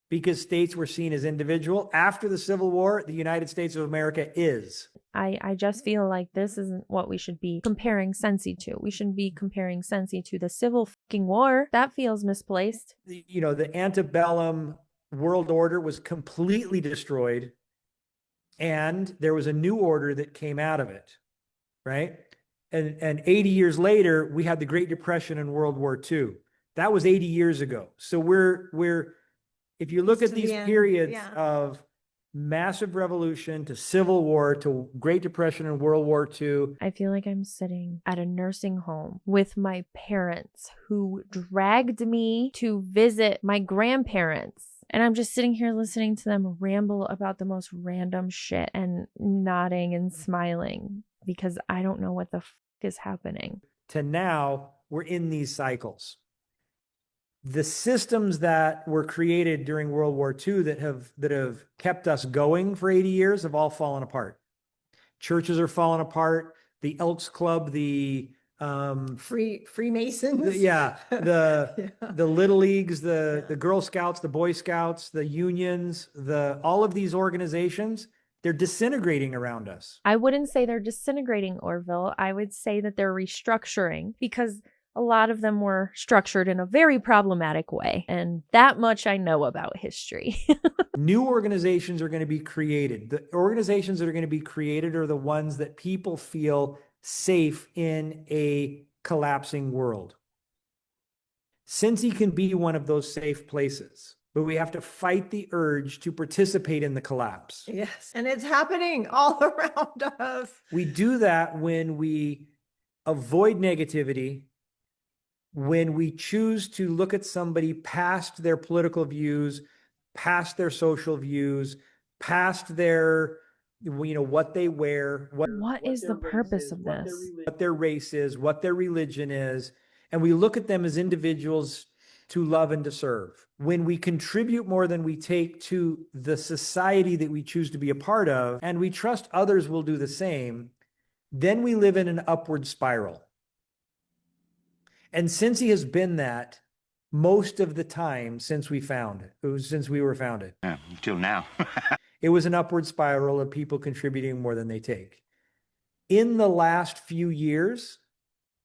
because states were seen as individual. After the Civil War, the United States of America is. I just feel like this isn't what we should be comparing Scentsy to. We shouldn't be comparing Scentsy to the Civil fucking War. That feels misplaced. The antebellum world order was completely destroyed, and there was a new order that came out of it, right? And 80 years later, we had the Great Depression and World War II. That was 80 years ago. So we're if you look at these periods of massive revolution to Civil War to Great Depression and World War II. I feel like I'm sitting at a nursing home with my parents who dragged me to visit my grandparents. And I'm just sitting here listening to them ramble about the most random shit and nodding and smiling because I don't know what the fuck is happening. To now, we're in these cycles. The systems that were created during World War II that have kept us going for 80 years have all fallen apart. Churches are falling apart. The Elks Club, the Freemasons. The Little Leagues, the Girl Scouts, the Boy Scouts, the unions, all of these organizations, they're disintegrating around us. I wouldn't say they're disintegrating, Orville. I would say that they're restructuring because a lot of them were structured in a very problematic way. And that much I know about history. New organizations are going to be created. The organizations that are going to be created are the ones that people feel safe in a collapsing world. Scentsy can be one of those safe places, but we have to fight the urge to participate in the collapse. Yes. And it's happening all around us. We do that when we avoid negativity, when we choose to look at somebody past their political views, past their social views, past their, what they wear, what is the purpose of this? What their race is, what their religion is, and we look at them as individuals to love and to serve. When we contribute more than we take to the society that we choose to be a part of, and we trust others will do the same, then we live in an upward spiral. And Scentsy has been that most of the time since we were founded. Until now. It was an upward spiral of people contributing more than they take. In the last few years,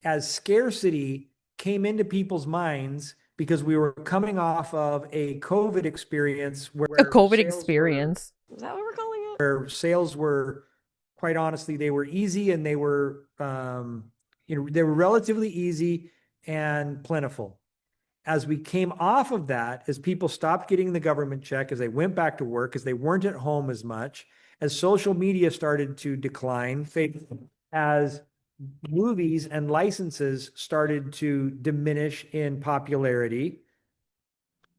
as scarcity came into people's minds because we were coming off of a COVID experience where Is that what we're calling it? Where sales were, quite honestly, they were easy and they were they were relatively easy and plentiful. As we came off of that, as people stopped getting the government check, as they went back to work, as they weren't at home as much, as social media started to decline, as movies and licenses started to diminish in popularity,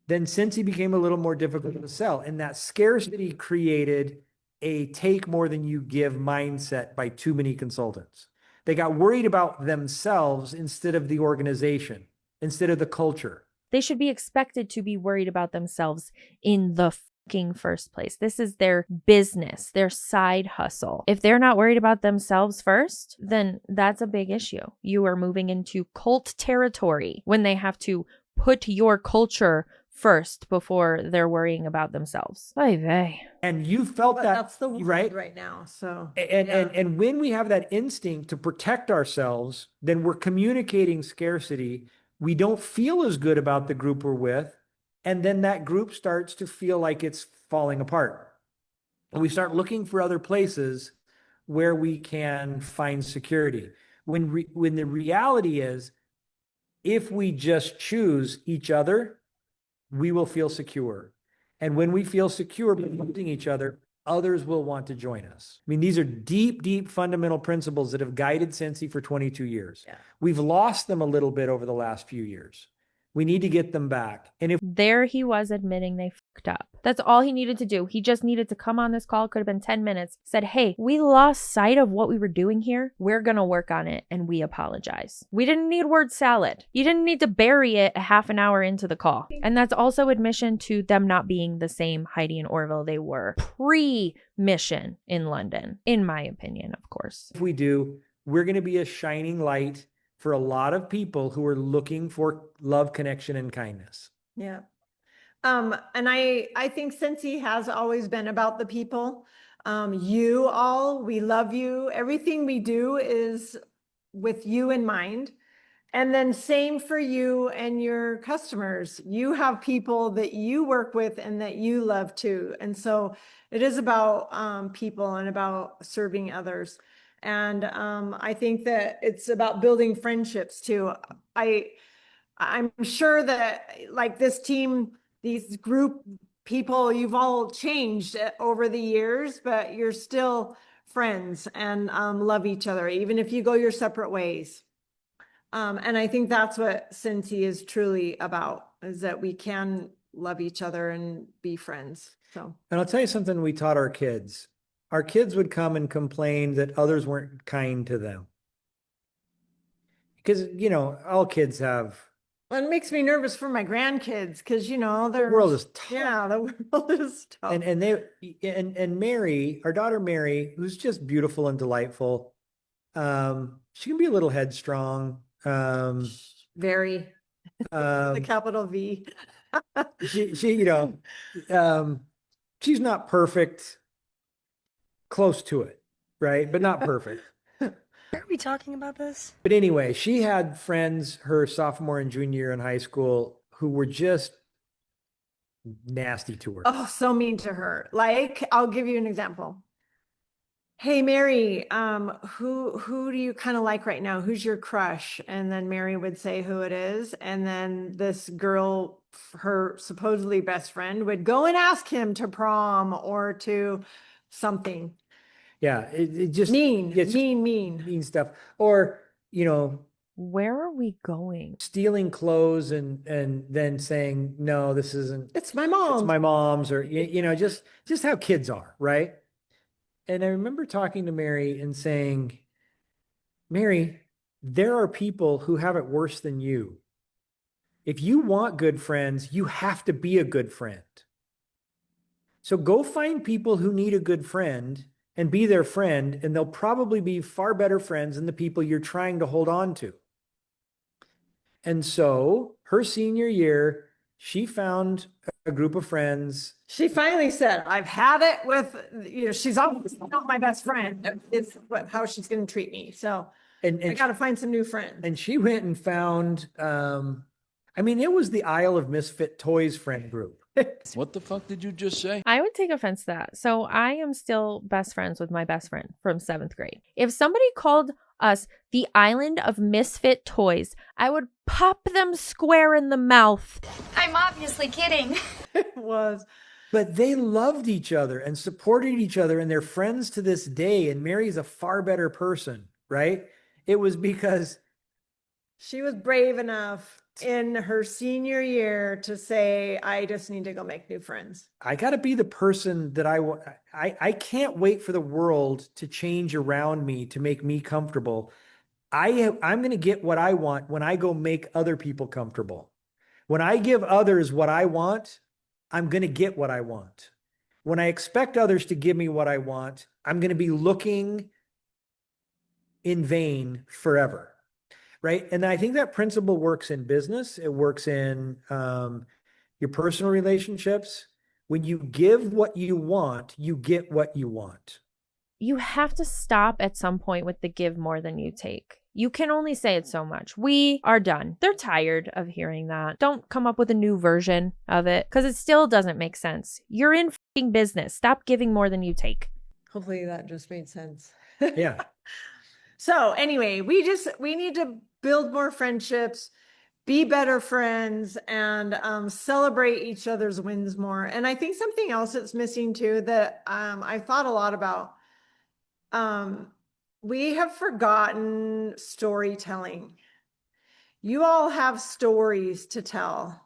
then Scentsy became a little more difficult to sell. And that scarcity created a take more than you give mindset by too many consultants. They got worried about themselves instead of the organization, instead of the culture. They should be expected to be worried about themselves in the fucking first place. This is their business, their side hustle. If they're not worried about themselves first, then that's a big issue. You are moving into cult territory when they have to put your culture first before they're worrying about themselves. Oy vey. And you felt But that, that's the world right now. So and when we have that instinct to protect ourselves, then we're communicating scarcity. We don't feel as good about the group we're with, and then that group starts to feel like it's falling apart. And we start looking for other places where we can find security. When the reality is, if we just choose each other, we will feel secure. And when we feel secure by choosing each other, others will want to join us. I mean, these are deep, deep fundamental principles that have guided Scentsy for 22 years. Yeah. We've lost them a little bit over the last few years. We need to get them back. And if There he was admitting they fucked up. That's all he needed to do. He just needed to come on this call. Could have been 10 minutes. Said, hey, we lost sight of what we were doing here. We're going to work on it and we apologize. We didn't need word salad. You didn't need to bury it a half an hour into the call. And that's also admission to them not being the same Heidi and Orville they were pre-mission in London, in my opinion, of course. we do, we're going to be a shining light for a lot of people who are looking for love, connection, and kindness. yeah. And I think Scentsy has always been about the people. You all, we love you. Everything we do is with you in mind. And then same for you and your customers. You have people that you work with and that you love too. And so it is about people and about serving others. And I think that it's about building friendships too. I'm sure that like this team, these group people, you've all changed over the years, but you're still friends and love each other, even if you go your separate ways. And I think that's what Scentsy is truly about, is that we can love each other and be friends. So, And I'll tell you something we taught our kids. Our kids would come and complain that others weren't kind to them. Because, you know, all kids have. well, it makes me nervous for my grandkids because, you know, The world is tough. Yeah, the world is tough. And Mary, our daughter Mary, who's just beautiful and delightful, she can be a little headstrong. Very. The capital V. she you know, she's not perfect, close to it, right? But not perfect. Are we talking about this? But anyway, she had friends her sophomore and junior year in high school who were just nasty to her. Oh, so mean to her. Like, I'll give you an example. Hey, Mary, who do you kind of like right now? Who's your crush? And then Mary would say who it is. And then this girl, her supposedly best friend, would go and ask him to prom or to something. Yeah, it just mean stuff. Or, you know, where are we going? Stealing clothes and then saying, no, this isn't. It's my mom. It's my mom's, or you know, just how kids are, right? And I remember talking to Mary and saying, Mary, there are people who have it worse than you. If you want good friends, you have to be a good friend. So go find people who need a good friend and be their friend, and they'll probably be far better friends than the people you're trying to hold on to. And so her senior year, she found a group of friends. She finally said, I've had it with, you know, she's always not my best friend. It's how she's going to treat me. So and I got to find some new friends. And she went and found, I mean, it was the Isle of Misfit Toys friend group. What the fuck did you just say? I would take offense to that. So I am still best friends with my best friend from 7th grade. If somebody called us the Island of Misfit Toys, I would pop them square in the mouth. I'm obviously kidding. It was. But they loved each other and supported each other, and they're friends to this day. And Mary's a far better person, right? It was because she was brave enough in her senior year to say, I just need to go make new friends. I got to be the person that I can't wait for the world to change around me to make me comfortable. I'm going to get what I want when I go make other people comfortable. When I give others what I want, I'm going to get what I want. When I expect others to give me what I want, I'm going to be looking in vain forever. right? And I think that principle works in business. It works in your personal relationships. When you give what you want, you get what you want. You have to stop at some point with the give more than you take. You can only say it so much. We are done. They're tired of hearing that. Don't come up with a new version of it because it still doesn't make sense. You're in f***ing business. Stop giving more than you take. Hopefully that just made sense. Yeah. So anyway, we need to build more friendships, be better friends, and celebrate each other's wins more. And I think something else that's missing too that I thought a lot about, we have forgotten storytelling. You all have stories to tell.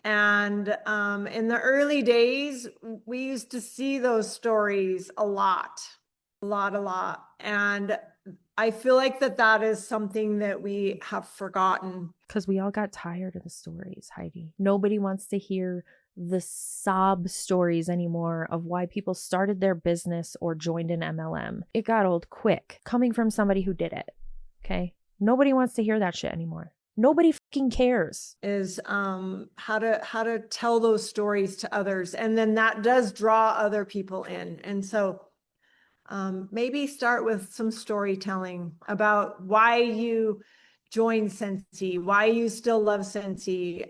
And in the early days, we used to see those stories a lot. And I feel like that is something that we have forgotten. Because we all got tired of the stories, Heidi. Nobody wants to hear the sob stories anymore of why people started their business or joined an MLM. It got old quick, coming from somebody who did it. Okay? Nobody wants to hear that shit anymore. Nobody fucking cares. Is how to tell those stories to others. And then that does draw other people in. And so maybe start with some storytelling about why you joined Scentsy, why you still love Scentsy,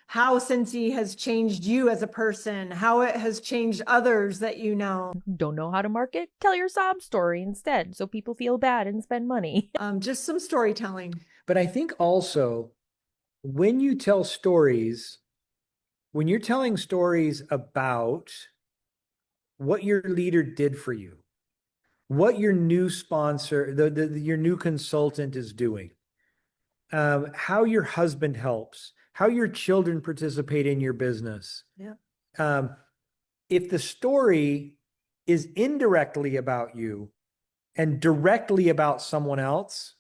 how Scentsy has changed you as a person, how it has changed others that you know. Don't know how to market? Tell your sob story instead so people feel bad and spend money. Just some storytelling. But I think also when you tell stories, when you're telling stories about what your leader did for you, what your new sponsor, your new consultant is doing, how your husband helps, how your children participate in your business. Yeah. If the story is indirectly about you and directly about someone else,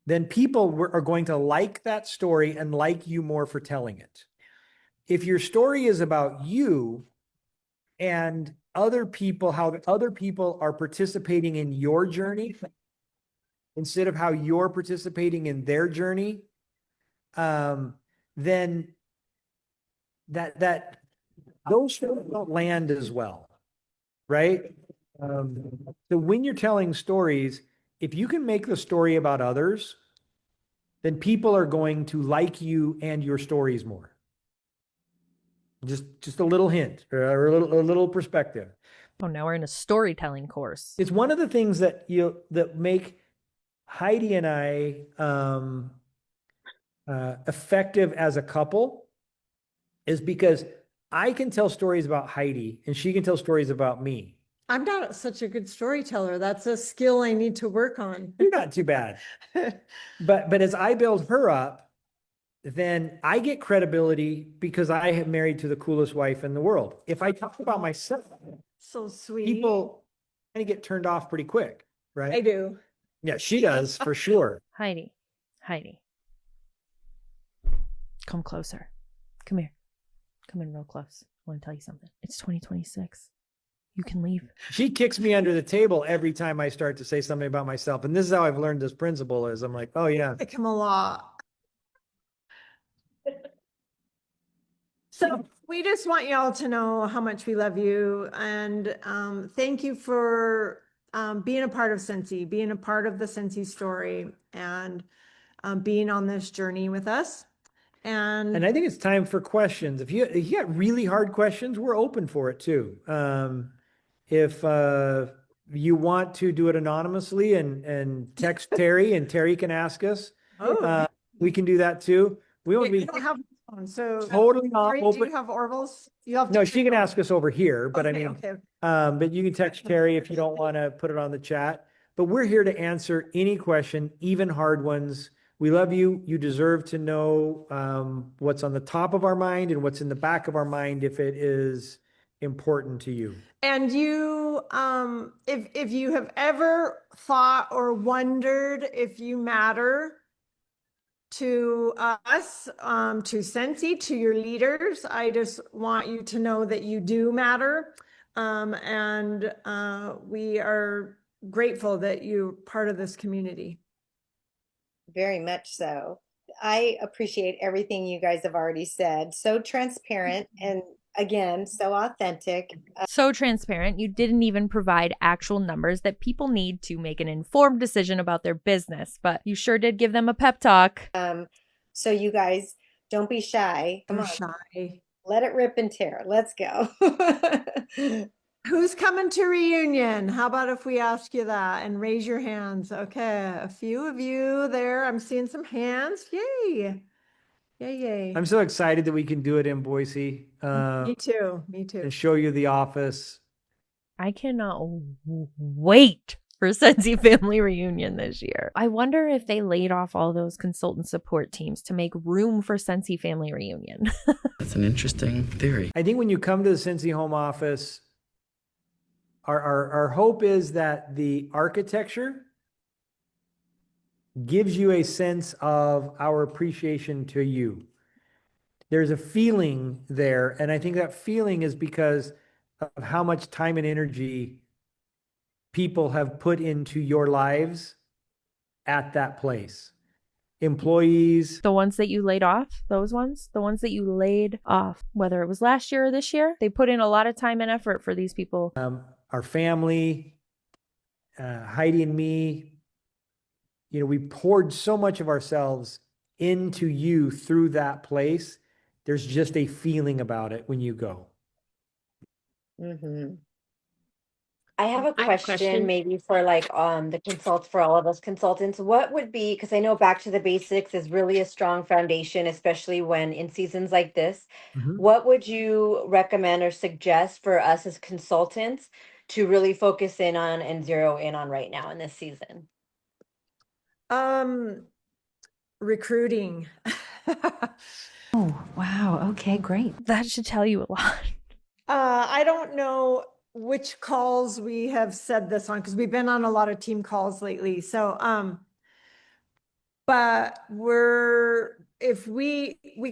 then people are going to like that story and like you more for telling it. If your story is about you and other people, how other people are participating in your journey instead of how you're participating in their journey, then that those stories don't land as well, right? So when you're telling stories, if you can make the story about others, then people are going to like you and your stories more. Just a little hint or a little perspective. Oh, now we're in a storytelling course. It's one of the things that make Heidi and I effective as a couple is because I can tell stories about Heidi and she can tell stories about me. I'm not such a good storyteller. That's a skill I need to work on. You're not too bad. But as I build her up, then I get credibility because I am married to the coolest wife in the world. If I talk about myself, so sweet, people kind of get turned off pretty quick, right? I do. Yeah, she does for sure. Heidi, come closer. Come here. Come in real close. I want to tell you something. It's 2026. You can leave. She kicks me under the table every time I start to say something about myself. And this is how I've learned this principle is I'm like, oh yeah. I come a lot. So we just want y'all to know how much we love you. And thank you for being a part of Scentsy, being a part of the Scentsy story, and being on this journey with us. And I think it's time for questions. If you got really hard questions, we're open for it too. If you want to do it anonymously and text Terry and Terry can ask us, we can do that too. We won't be don't have one, so totally not Terry, open. do you have Orville's? You have No, she can ask us over here, but okay, I mean, okay. but you can text Terry if you don't want to put it on the chat. But we're here to answer any question, even hard ones. We love you. You deserve to know what's on the top of our mind and what's in the back of our mind if it is important to you. And you, if you have ever thought or wondered if you matter to us, to Scentsy, to your leaders, I just want you to know that you do matter. And we are grateful that you're part of this community. very much so. I appreciate everything you guys have already said. So transparent and again, so authentic. So transparent, you didn't even provide actual numbers that people need to make an informed decision about their business, but you sure did give them a pep talk. So you guys don't be shy. Come on. Shy. Let it rip and tear. Let's go. Who's coming to reunion? How about if we ask you that and raise your hands? Okay, a few of you there. I'm seeing some hands. Yay. Yay, yay. I'm so excited that we can do it in Boise. Me too. Me too. And show you the office. I cannot wait for Scentsy Family Reunion this year. I wonder if they laid off all those consultant support teams to make room for Scentsy Family Reunion. That's an interesting theory. I think when you come to the Scentsy home office, our hope is that the architecture gives you a sense of our appreciation to you. There's a feeling there, and I think that feeling is because of how much time and energy people have put into your lives at that place. Employees. The ones that you laid off, the ones that you laid off, whether it was last year or this year, they put in a lot of time and effort for these people. Our family, Heidi and me, we poured so much of ourselves into you through that place. There's just a feeling about it when you go. Mm-hmm. I have a question maybe for for all of us consultants. What would be, because I know back to the basics is really a strong foundation, especially when in seasons like this. What would you recommend or suggest for us as consultants to really focus in on and zero in on right now in this season? Recruiting. Oh, wow. Okay, great. That should tell you a lot. I don't know which calls we have said this on because we've been on a lot of team calls lately. So, but we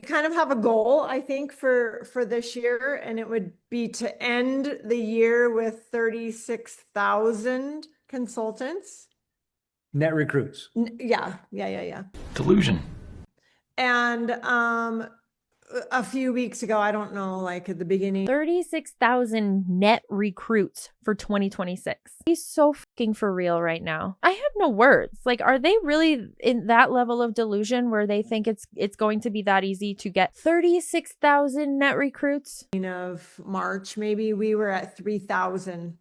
kind of have a goal, I think, for this year, and it would be to end the year with 36,000 consultants. Net recruits. Yeah. Delusion. And a few weeks ago, I don't know, like at the beginning, 36,000 net recruits for 2026. He's so fucking for real right now. I have no words. Like, are they really in that level of delusion where they think it's going to be that easy to get 36,000 net recruits? Of March, maybe we were at 3,000.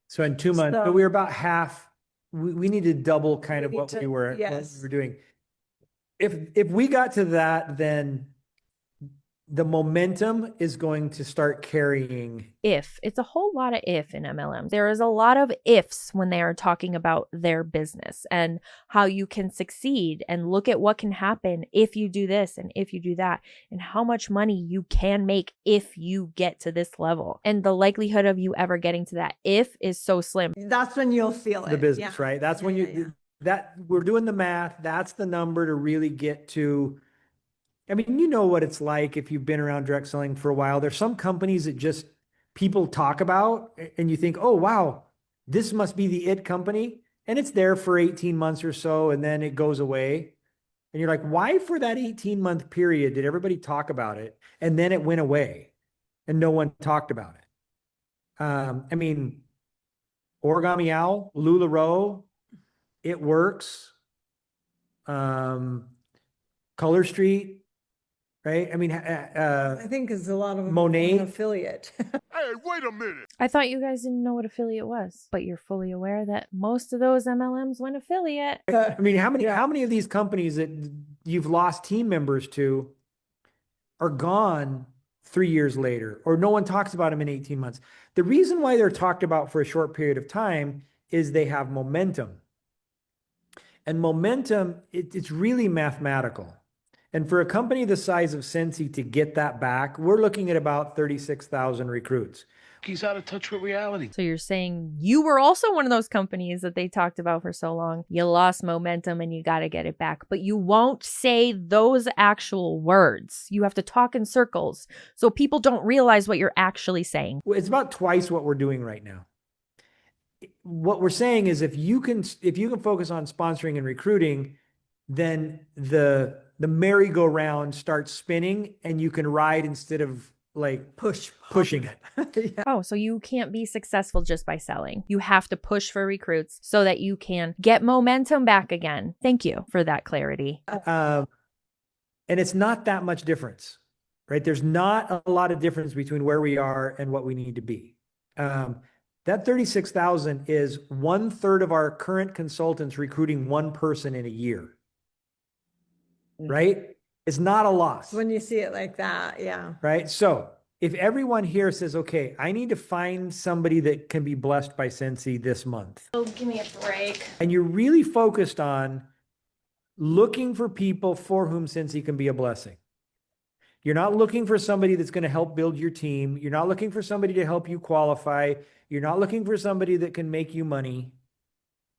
So in 2 months, but we were about half. We need to double kind of what we were doing. If we got to that, then the momentum is going to start carrying. It's a whole lot of if in MLM. There is a lot of ifs when they are talking about their business and how you can succeed and look at what can happen if you do this and if you do that and how much money you can make if you get to this level. And the likelihood of you ever getting to that if is so slim. That's when you'll feel it. The business, right? That's when that we're doing the math. That's the number to really get to. I mean, you know what it's like if you've been around direct selling for a while. There's some companies that just people talk about and you think, oh, wow, this must be the it company. And it's there for 18 months or so, and then it goes away. And you're like, why for that 18-month period did everybody talk about it? And then it went away and no one talked about it. I mean, Origami Owl, LuLaRoe, It Works, Color Street, right? I mean, I think it's a lot of Monet affiliate. Hey, wait a minute. I thought you guys didn't know what affiliate was, but you're fully aware that most of those MLMs went affiliate. I mean, how many of these companies that you've lost team members to are gone 3 years later, or no one talks about them in 18 months? The reason why they're talked about for a short period of time is they have momentum. And momentum, it's really mathematical. And for a company the size of Scentsy to get that back, we're looking at about 36,000 recruits. He's out of touch with reality. So you're saying you were also one of those companies that they talked about for so long. You lost momentum and you got to get it back, but you won't say those actual words. You have to talk in circles so people don't realize what you're actually saying. It's about twice what we're doing right now. What we're saying is if you can focus on sponsoring and recruiting, then the merry-go-round starts spinning and you can ride instead of like pushing it. Yeah. Oh, so you can't be successful just by selling. You have to push for recruits so that you can get momentum back again. Thank you for that clarity. And it's not that much difference, right? There's not a lot of difference between where we are and what we need to be. That 36,000 is 1/3 of our current consultants recruiting one person in a year, right? It's not a loss. When you see it like that, yeah. Right? So if everyone here says, okay, I need to find somebody that can be blessed by Scentsy this month. Oh, give me a break. And you're really focused on looking for people for whom Scentsy can be a blessing. You're not looking for somebody that's going to help build your team. You're not looking for somebody to help you qualify. You're not looking for somebody that can make you money.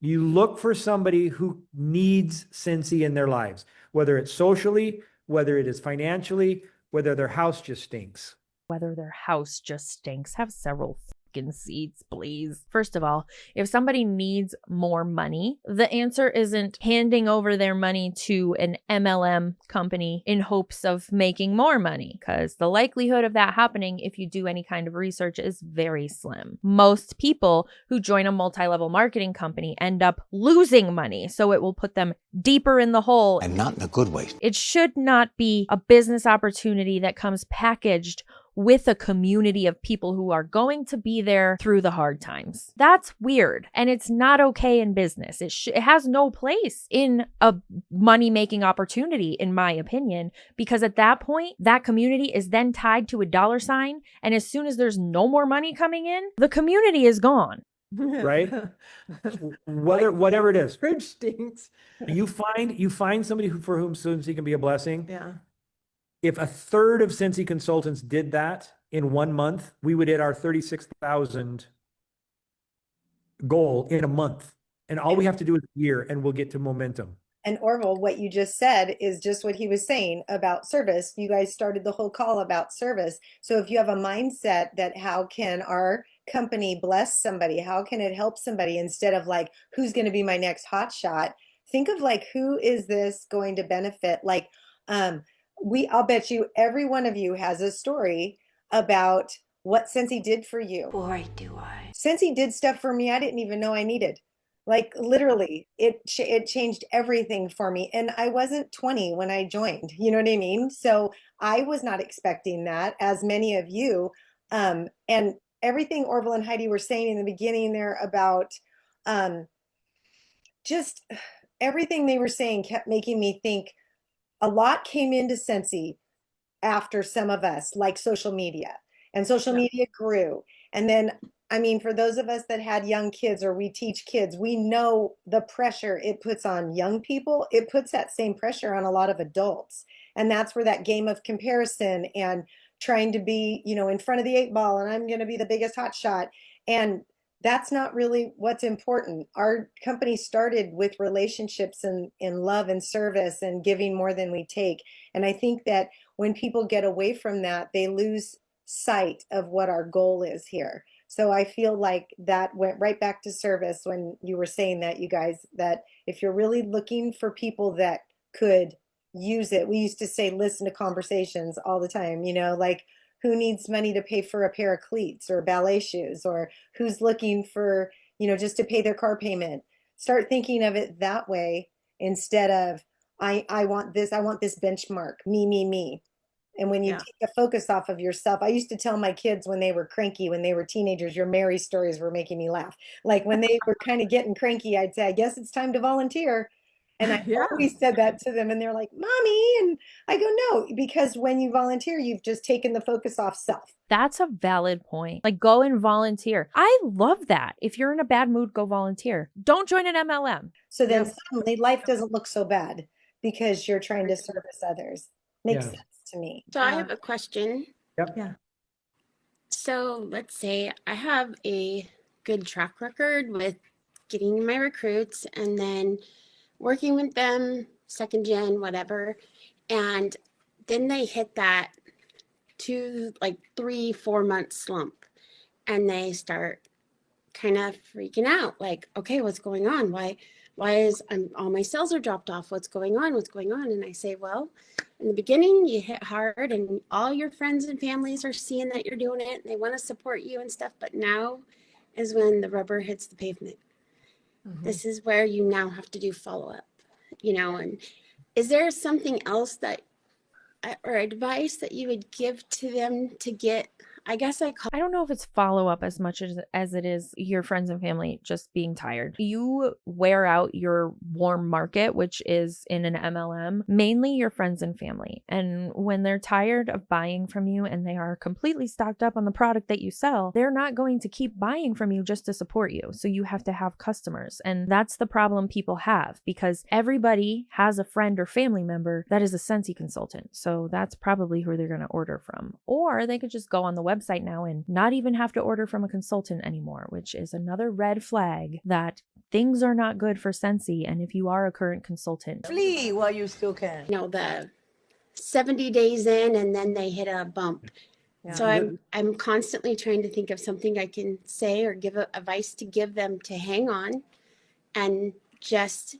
You look for somebody who needs Scentsy in their lives, whether it's socially, whether it is financially, whether their house just stinks. Whether their house just stinks. Have several fucking seats, please. First of all, if somebody needs more money, the answer isn't handing over their money to an MLM company in hopes of making more money, because the likelihood of that happening, if you do any kind of research, is very slim. Most people who join a multi-level marketing company end up losing money, so it will put them deeper in the hole. And not in a good way. It should not be a business opportunity that comes packaged with a community of people who are going to be there through the hard times. That's weird. And it's not okay in business. It has no place in a money-making opportunity, in my opinion, because at that point, that community is then tied to a dollar sign. And as soon as there's no more money coming in, the community is gone. Right? Whatever it is. Fridge stinks. You find somebody for whom Scentsy can be a blessing. Yeah. If 1/3 of Scentsy consultants did that in 1 month, we would hit our 36,000 goal in a month. And all we have to do is a year and we'll get to momentum. And Orville, what you just said is just what he was saying about service. You guys started the whole call about service. So if you have a mindset that how can our company bless somebody, how can it help somebody, instead of like, who's going to be my next hot shot, think of like, who is this going to benefit? Like, I'll bet you every one of you has a story about what Scentsy did for you. Boy, do I. Scentsy did stuff for me I didn't even know I needed. Like literally, it changed everything for me. And I wasn't 20 when I joined, you know what I mean? So I was not expecting that, as many of you. And everything Orville and Heidi were saying in the beginning there about just everything they were saying kept making me think. A lot came into Scentsy after some of us, like social media, and social media grew. And then, I mean, for those of us that had young kids or we teach kids, we know the pressure it puts on young people. It puts that same pressure on a lot of adults. And that's where that game of comparison and trying to be, you know, in front of the 8 ball, and I'm going to be the biggest hot shot. And that's not really what's important. Our company started with relationships and in love and service and giving more than we take. And I think that when people get away from that, they lose sight of what our goal is here. So I feel like that went right back to service when you were saying that, you guys, that if you're really looking for people that could use it, we used to say, listen to conversations all the time, you know, like, who needs money to pay for a pair of cleats or ballet shoes, or who's looking for, you know, just to pay their car payment. Start thinking of it that way instead of, I want this benchmark, me. And when you take the focus off of yourself, I used to tell my kids when they were cranky, when they were teenagers, your Mary stories were making me laugh. Like when they were kind of getting cranky, I'd say, I guess it's time to volunteer. And I always said that to them, and they're like, Mommy. And I go, no, because when you volunteer, you've just taken the focus off self. That's a valid point. Like, go and volunteer. I love that. If you're in a bad mood, go volunteer. Don't join an MLM. So then suddenly life doesn't look so bad because you're trying to service others. Makes sense to me. So I have a question. Yep. Yeah. So let's say I have a good track record with getting my recruits and then working with them, second gen, whatever. And then they hit that 3-4 month slump and they start kind of freaking out. Like, okay, what's going on? Why all my sales are dropped off? What's going on? What's going on? And I say, well, in the beginning you hit hard and all your friends and families are seeing that you're doing it and they want to support you and stuff. But now is when the rubber hits the pavement. This is where you now have to do follow-up, and is there something else that or advice that you would give to them to get, I don't know if it's follow-up as much as it is your friends and family just being tired. You wear out your warm market, which is in an MLM, mainly your friends and family. And when they're tired of buying from you and they are completely stocked up on the product that you sell, they're not going to keep buying from you just to support you. So you have to have customers. And that's the problem people have, because everybody has a friend or family member that is a Scentsy consultant. So that's probably who they're going to order from. Or they could just go on the website now and not even have to order from a consultant anymore, which is another red flag that things are not good for Scentsy. And if you are a current consultant, Flee while you still can. The 70 days in and then they hit a bump. Yeah. So I'm constantly trying to think of something I can say or give advice to give them to hang on and just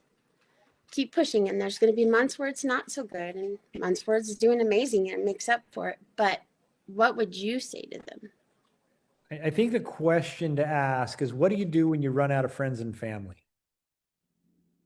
keep pushing. And there's going to be months where it's not so good and months where it's doing amazing and makes up for it. But what would you say to them? I think the question to ask is, what do you do when you run out of friends and family?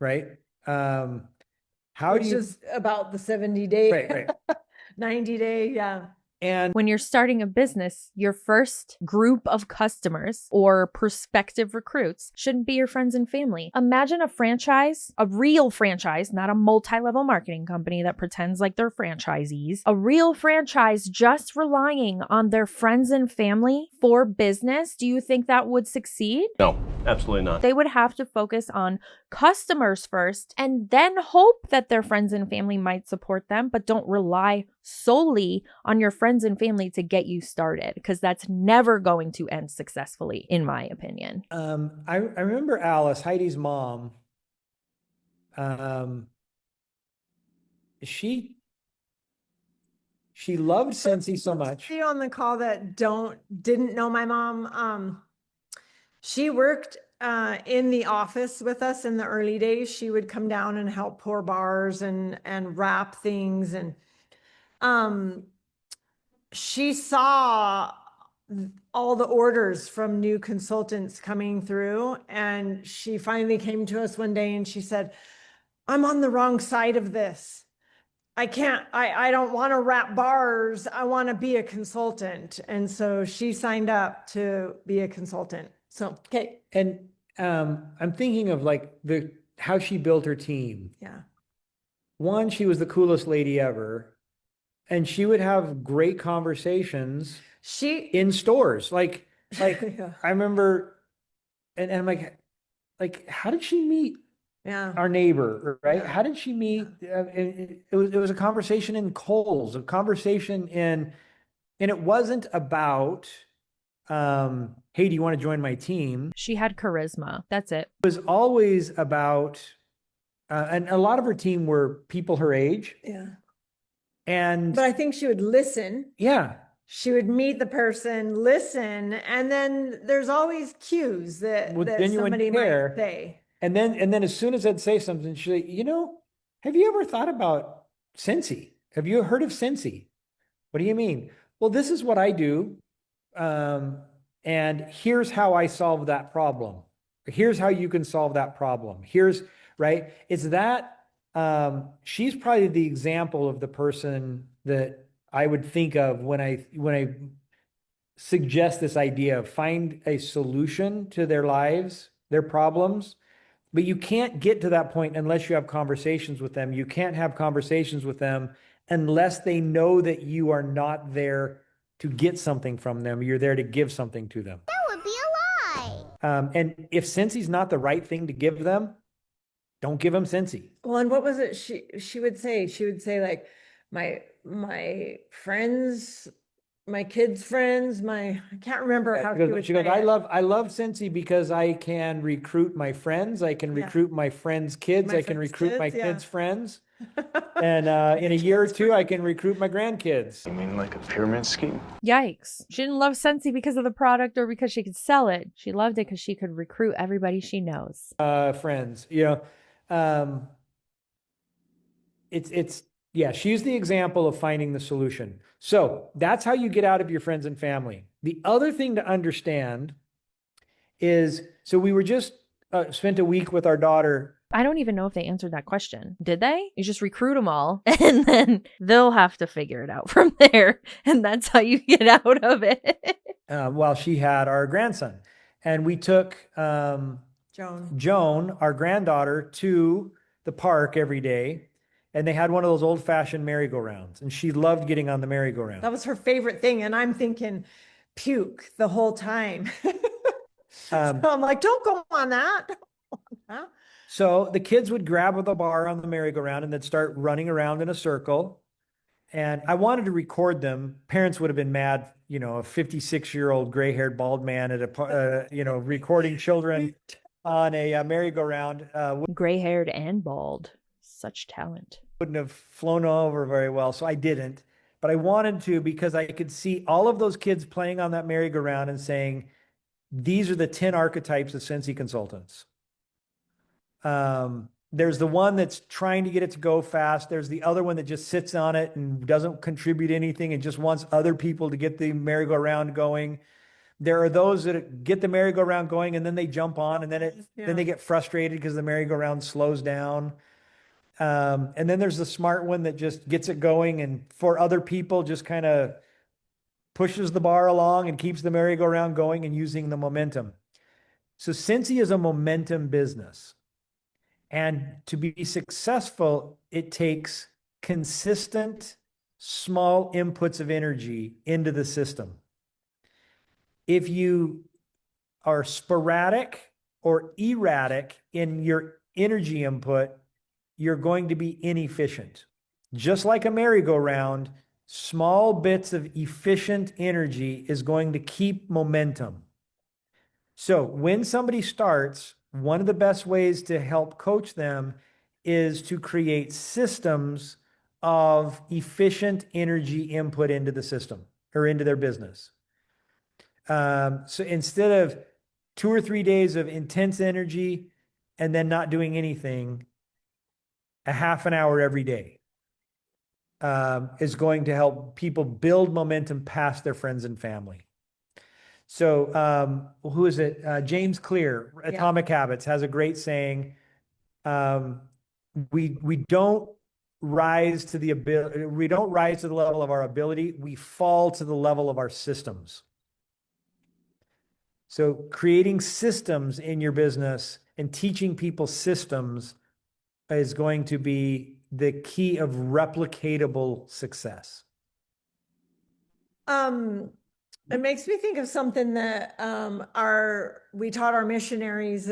Right? Which is about the 70 day, right. 90 day, yeah. And when you're starting a business, your first group of customers or prospective recruits shouldn't be your friends and family. Imagine a franchise, a real franchise, not a multi-level marketing company that pretends like they're franchisees. A real franchise just relying on their friends and family for business. Do you think that would succeed? No, absolutely not. They would have to focus on customers first and then hope that their friends and family might support them, but don't rely solely on your friends and family to get you started, because that's never going to end successfully, in my opinion. I remember Alice, Heidi's mom. She loved Scentsy so much. See on the call that didn't know my mom. She worked in the office with us in the early days. She would come down and help pour bars and wrap things, and she saw all the orders from new consultants coming through, and she finally came to us one day and she said, I'm on the wrong side of this. I don't want to wrap bars. I want to be a consultant. And so she signed up to be a consultant. So, okay. And I'm thinking of like how she built her team. Yeah. One, she was the coolest lady ever. And she would have great conversations in stores. Like yeah. I remember, and I'm like, how did she meet our neighbor, right? Yeah. How did she meet? It was a conversation in Kohl's, a conversation and it wasn't about, hey, do you want to join my team? She had charisma. That's it. It was always about, and a lot of her team were people her age. Yeah. But I think she would listen. Yeah. She would meet the person, listen, and then there's always cues that somebody might say. And then as soon as I'd say something, she'd say, have you ever thought about Scentsy? Have you heard of Scentsy? What do you mean? Well, this is what I do. And here's how I solve that problem. Here's how you can solve that problem. Right? It's that. She's probably the example of the person that I would think of when I suggest this idea of find a solution to their lives, their problems. But you can't get to that point unless you have conversations with them. You can't have conversations with them unless they know that you are not there to get something from them. You're there to give something to them. That would be a lie. And if Scentsy is not the right thing to give them, don't give them Scentsy. Well, and what was it she would say? She would say like, my friends, my kids' friends, I can't remember how she goes, I love Scentsy because I can recruit my friends. I can recruit my friends' kids. I can recruit my kids' friends. And in a year or two, I can recruit my grandkids. You mean like a pyramid scheme? Yikes. She didn't love Scentsy because of the product or because she could sell it. She loved it because she could recruit everybody she knows. Friends, Yeah, she's the example of finding the solution. So that's how you get out of your friends and family. The other thing to understand is, so we were just spent a week with our daughter. I don't even know if they answered that question. Did they? You just recruit them all and then they'll have to figure it out from there. And that's how you get out of it. While she had our grandson. And we took Joan, our granddaughter, to the park every day. And they had one of those old-fashioned merry-go-rounds. And she loved getting on the merry-go-round. That was her favorite thing. And I'm thinking puke the whole time. So I'm like, don't go on that. So the kids would grab the bar on the merry-go-round and they'd start running around in a circle. And I wanted to record them. Parents would have been mad, a 56-year-old gray-haired bald man at a, recording children on a merry-go-round. Gray-haired and bald. Such talent. Wouldn't have flown over very well, so I didn't. But I wanted to because I could see all of those kids playing on that merry-go-round and saying, these are the 10 archetypes of Scentsy consultants. There's the one that's trying to get it to go fast. There's the other one that just sits on it and doesn't contribute anything and just wants other people to get the merry-go-round going. There are those that get the merry-go-round going and then they jump on and then they get frustrated because the merry-go-round slows down. And then there's the smart one that just gets it going and for other people just kind of pushes the bar along and keeps the merry-go-round going and using the momentum. So Scentsy is a momentum business. And to be successful, it takes consistent, small inputs of energy into the system. If you are sporadic or erratic in your energy input, you're going to be inefficient. Just like a merry-go-round, small bits of efficient energy is going to keep momentum. So when somebody starts, one of the best ways to help coach them is to create systems of efficient energy input into the system or into their business. So instead of 2 or 3 days of intense energy and then not doing anything, a half an hour every day is going to help people build momentum past their friends and family. So who is it? James Clear, Atomic Habits, has a great saying. We don't rise to the level of our ability. We fall to the level of our systems. So creating systems in your business and teaching people systems is going to be the key of replicatable success. It makes me think of something that we taught our missionaries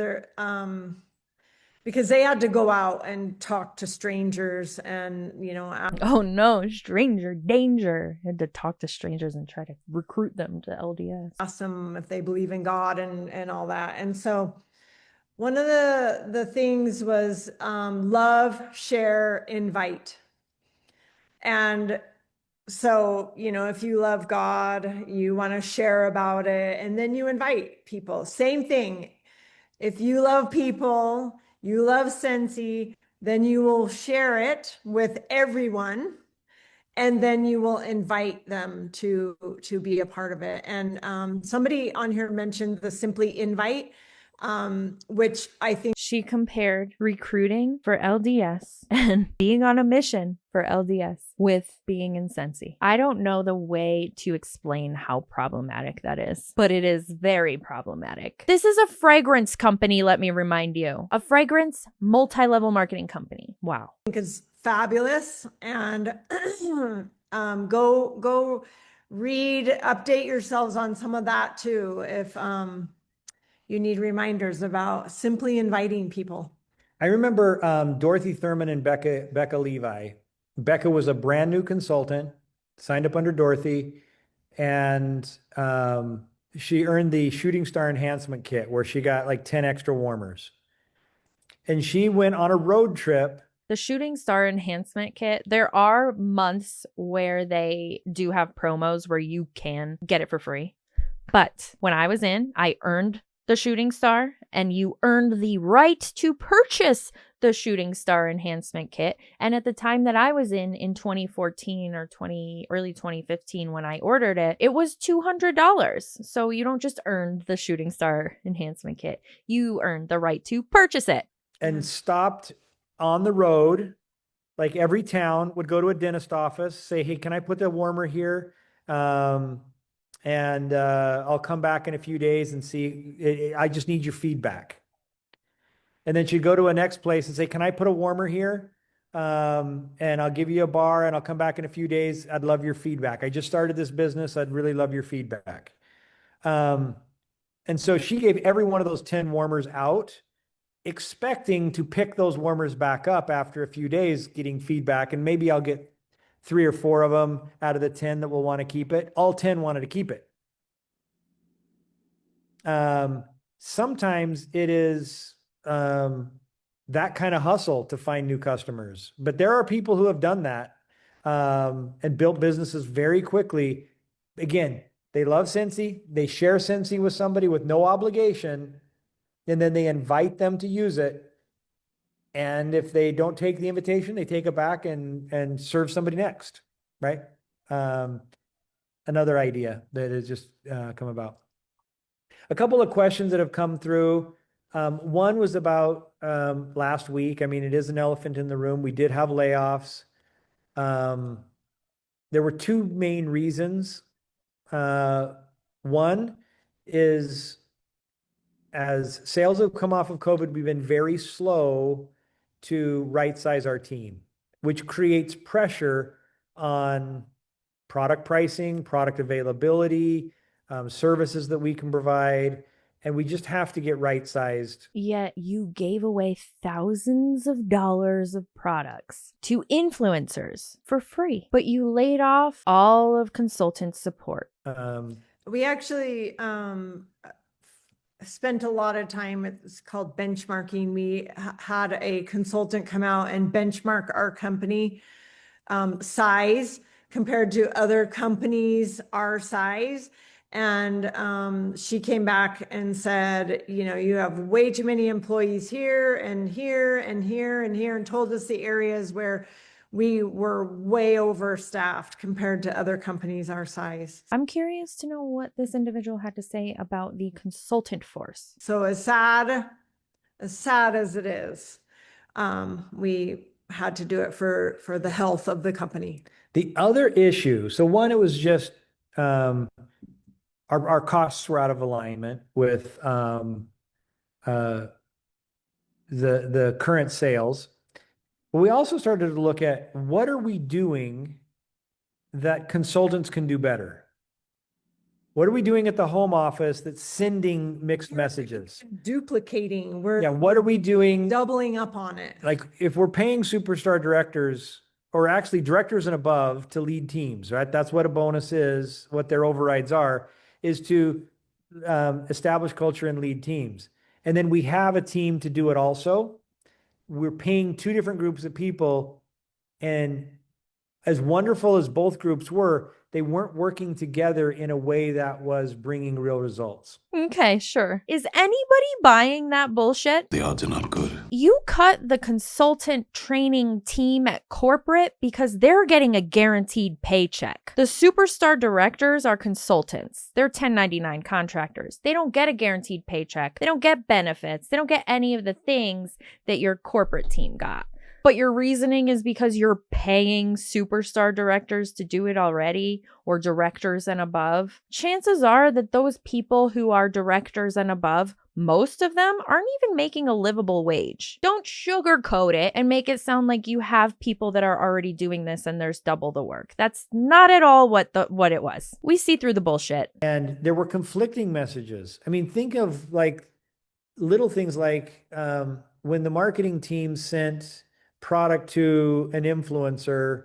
because they had to go out and talk to strangers and oh no, stranger danger. Had to talk to strangers and try to recruit them to LDS. Ask them if they believe in God and all that. And so one of the things was love, share, invite. And so, if you love God, you want to share about it, and then you invite people. Same thing. If you love people, you love Scentsy, then you will share it with everyone, and then you will invite them to be a part of it. And somebody on here mentioned the Simply Invite, which I think she compared recruiting for LDS and being on a mission for LDS with being in Scentsy. I don't know the way to explain how problematic that is, but it is very problematic. This is a fragrance company, let me remind you. A fragrance multi-level marketing company. Wow. I think it's fabulous. And go read, update yourselves on some of that too. If you need reminders about simply inviting people. I remember Dorothy Thurman and Becca Levi. Becca was a brand new consultant, signed up under Dorothy, and she earned the Shooting Star Enhancement Kit where she got like 10 extra warmers. And she went on a road trip. The Shooting Star Enhancement Kit, there are months where they do have promos where you can get it for free. But when I was in, I earned the Shooting Star and you earned the right to purchase the Shooting Star Enhancement Kit. And at the time that I was in 2014 or early 2015, when I ordered it, it was $200. So you don't just earn the Shooting Star Enhancement Kit, you earned the right to purchase it. And stopped on the road. Like every town would go to a dentist office, say, hey, can I put the warmer here? And I'll come back in a few days and see, I just need your feedback. And then she'd go to a next place and say, can I put a warmer here? And I'll give you a bar and I'll come back in a few days. I'd love your feedback. I just started this business. I'd really love your feedback. And so she gave every one of those 10 warmers out, expecting to pick those warmers back up after a few days, getting feedback. And maybe I'll get 3 or 4 of them out of the 10 that will want to keep it. All 10 wanted to keep it. Sometimes it is that kind of hustle to find new customers, but there are people who have done that and built businesses very quickly. Again, they love Scentsy. They share Scentsy with somebody with no obligation, and then they invite them to use it. And if they don't take the invitation, they take it back and serve somebody next, right? Another idea that has just come about. A couple of questions that have come through. One was about last week. I mean, it is an elephant in the room. We did have layoffs. There were 2 main reasons. One is, as sales have come off of COVID, we've been very slow to right size our team, which creates pressure on product pricing, product availability, services that we can provide. And we just have to get right sized. Yet you gave away thousands of dollars of products to influencers for free, but you laid off all of consultant support. We actually spent a lot of time, it's called benchmarking. We had a consultant come out and benchmark our company size compared to other companies our size. And she came back and said, you know, you have way too many employees here and here and here and here, and told us the areas where we were way overstaffed compared to other companies our size. I'm curious to know what this individual had to say about the consultant force. So as sad as it is, we had to do it for the health of the company. The other issue, so one, it was just our costs were out of alignment with the current sales. But we also started to look at what are we doing that consultants can do better? What are we doing at the home office that's sending mixed messages? Duplicating. What are we doing? Doubling up on it. Like if we're paying superstar directors, or actually directors and above, to lead teams, right? That's what a bonus is, what their overrides are, is to establish culture and lead teams. And then we have a team to do it also. We're paying 2 different groups of people, and as wonderful as both groups were, they weren't working together in a way that was bringing real results. Okay, sure. Is anybody buying that bullshit? The odds are not good. You cut the consultant training team at corporate because they're getting a guaranteed paycheck. The superstar directors are consultants. They're 1099 contractors. They don't get a guaranteed paycheck. They don't get benefits. They don't get any of the things that your corporate team got. But your reasoning is because you're paying superstar directors to do it already, or directors and above. Chances are that those people who are directors and above, most of them aren't even making a livable wage. Don't sugarcoat it and make it sound like you have people that are already doing this and there's double the work. That's not at all what it was. We see through the bullshit. And there were conflicting messages. I mean, think of like little things like when the marketing team sent product to an influencer,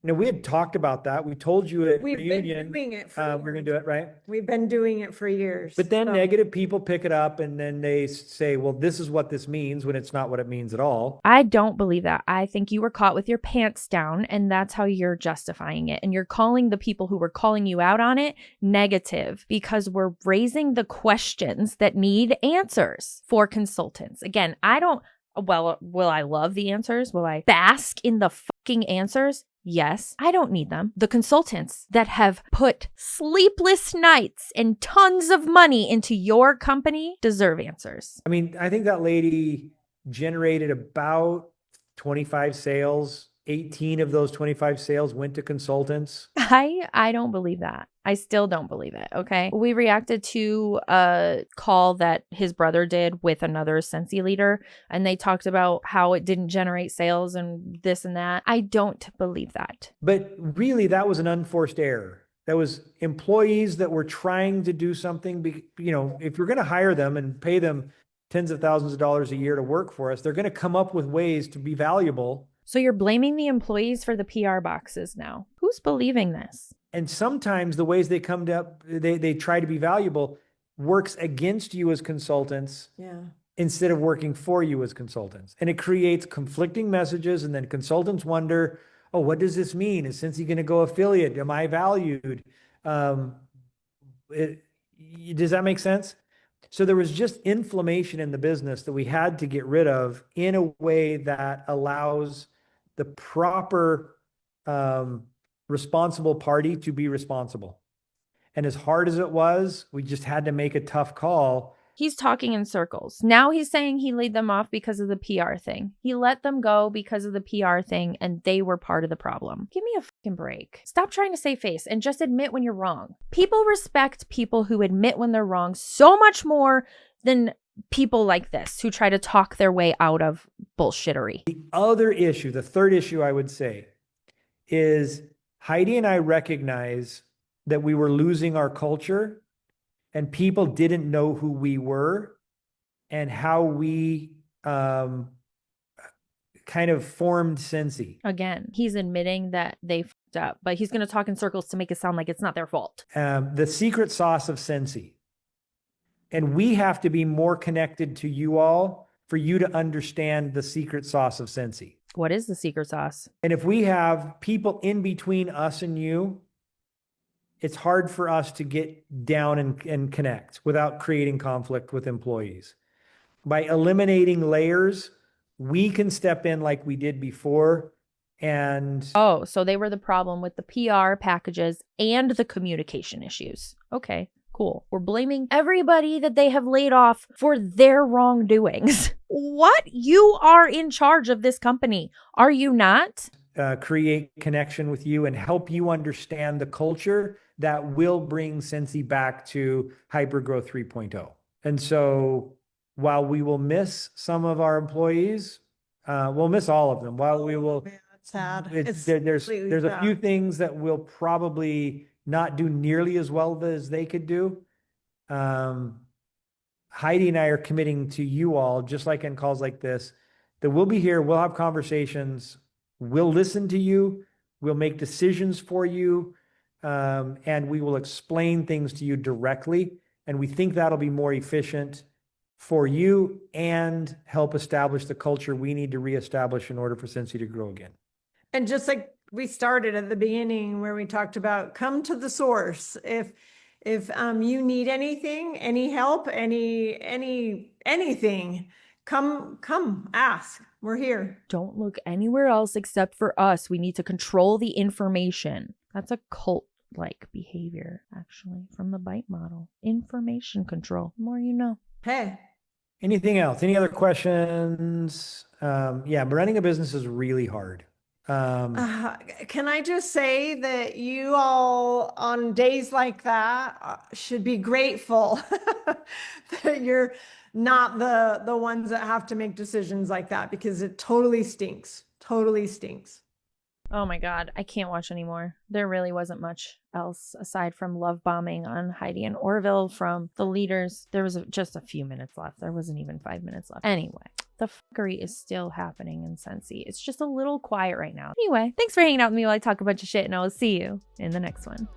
No, we had talked about that. We told you at We've reunion, been doing it for we're going to do it, right? We've been doing it for years. But then so. negative people pick it up and then they say, well, this is what this means when it's not what it means at all. I don't believe that. I think you were caught with your pants down, and that's how you're justifying it. And you're calling the people who were calling you out on it negative because we're raising the questions that need answers for consultants. Again, will I love the answers? Will I bask in the fucking answers? Yes, I don't need them. The consultants that have put sleepless nights and tons of money into your company deserve answers. I mean, I think that lady generated about 25 sales. 18 of those 25 sales went to consultants. I don't believe that. I still don't believe it. Okay. We reacted to a call that his brother did with another Scentsy leader, and they talked about how it didn't generate sales and this and that. I don't believe that. But really, that was an unforced error. That was employees that were trying to do something. If you're going to hire them and pay them tens of thousands of dollars a year to work for us, they're going to come up with ways to be valuable. So you're blaming the employees for the PR boxes now. Who's believing this? And sometimes the ways they they try to be valuable works against you as consultants instead of working for you as consultants. And it creates conflicting messages. And then consultants wonder, oh, what does this mean? Is Scentsy going to go affiliate? Am I valued? Does that make sense? So there was just inflammation in the business that we had to get rid of in a way that allows the proper responsible party to be responsible. And as hard as it was, we just had to make a tough call. He's talking in circles. Now he's saying he laid them off because of the PR thing. He let them go because of the PR thing, and they were part of the problem. Give me a fucking break. Stop trying to save face and just admit when you're wrong. People respect people who admit when they're wrong so much more than people like this who try to talk their way out of bullshittery. The other issue, the third issue I would say, is Heidi and I recognize that we were losing our culture and people didn't know who we were and how we kind of formed Scentsy. Again, he's admitting that they fucked up, but he's going to talk in circles to make it sound like it's not their fault. The secret sauce of Scentsy. And we have to be more connected to you all for you to understand the secret sauce of Scentsy. What is the secret sauce? And if we have people in between us and you, it's hard for us to get down and connect without creating conflict with employees. By eliminating layers, we can step in like we did before. And oh, so they were the problem with the PR packages and the communication issues. Okay. Cool. We're blaming everybody that they have laid off for their wrongdoings. What? You are in charge of this company. Are you not? Create connection with you and help you understand the culture that will bring Scentsy back to hypergrowth 3.0. And so while we will miss some of our employees, we'll miss all of them. While we will, it's sad. There's a few things that we'll probably not do nearly as well as they could do. Heidi and I are committing to you all, just like in calls like this, that we'll be here, we'll have conversations, we'll listen to you, we'll make decisions for you, and we will explain things to you directly. And we think that'll be more efficient for you and help establish the culture we need to reestablish in order for Scentsy to grow again. And just like we started at the beginning where we talked about come to the source. If you need anything, any help, anything, come ask. We're here. Don't look anywhere else except for us. We need to control the information. That's a cult-like behavior, actually, from the BITE model. Information control. The more you know. Hey. Anything else? Any other questions? Yeah, running a business is really hard. Can I just say that you all on days like that should be grateful that you're not the ones that have to make decisions like that, because it totally stinks. Totally stinks. Oh my God, I can't watch anymore. There really wasn't much else aside from love bombing on Heidi and Orville from the leaders. There was just a few minutes left. There wasn't even 5 minutes left. Anyway, the fuckery is still happening in Scentsy. It's just a little quiet right now. Anyway, thanks for hanging out with me while I talk a bunch of shit, and I will see you in the next one.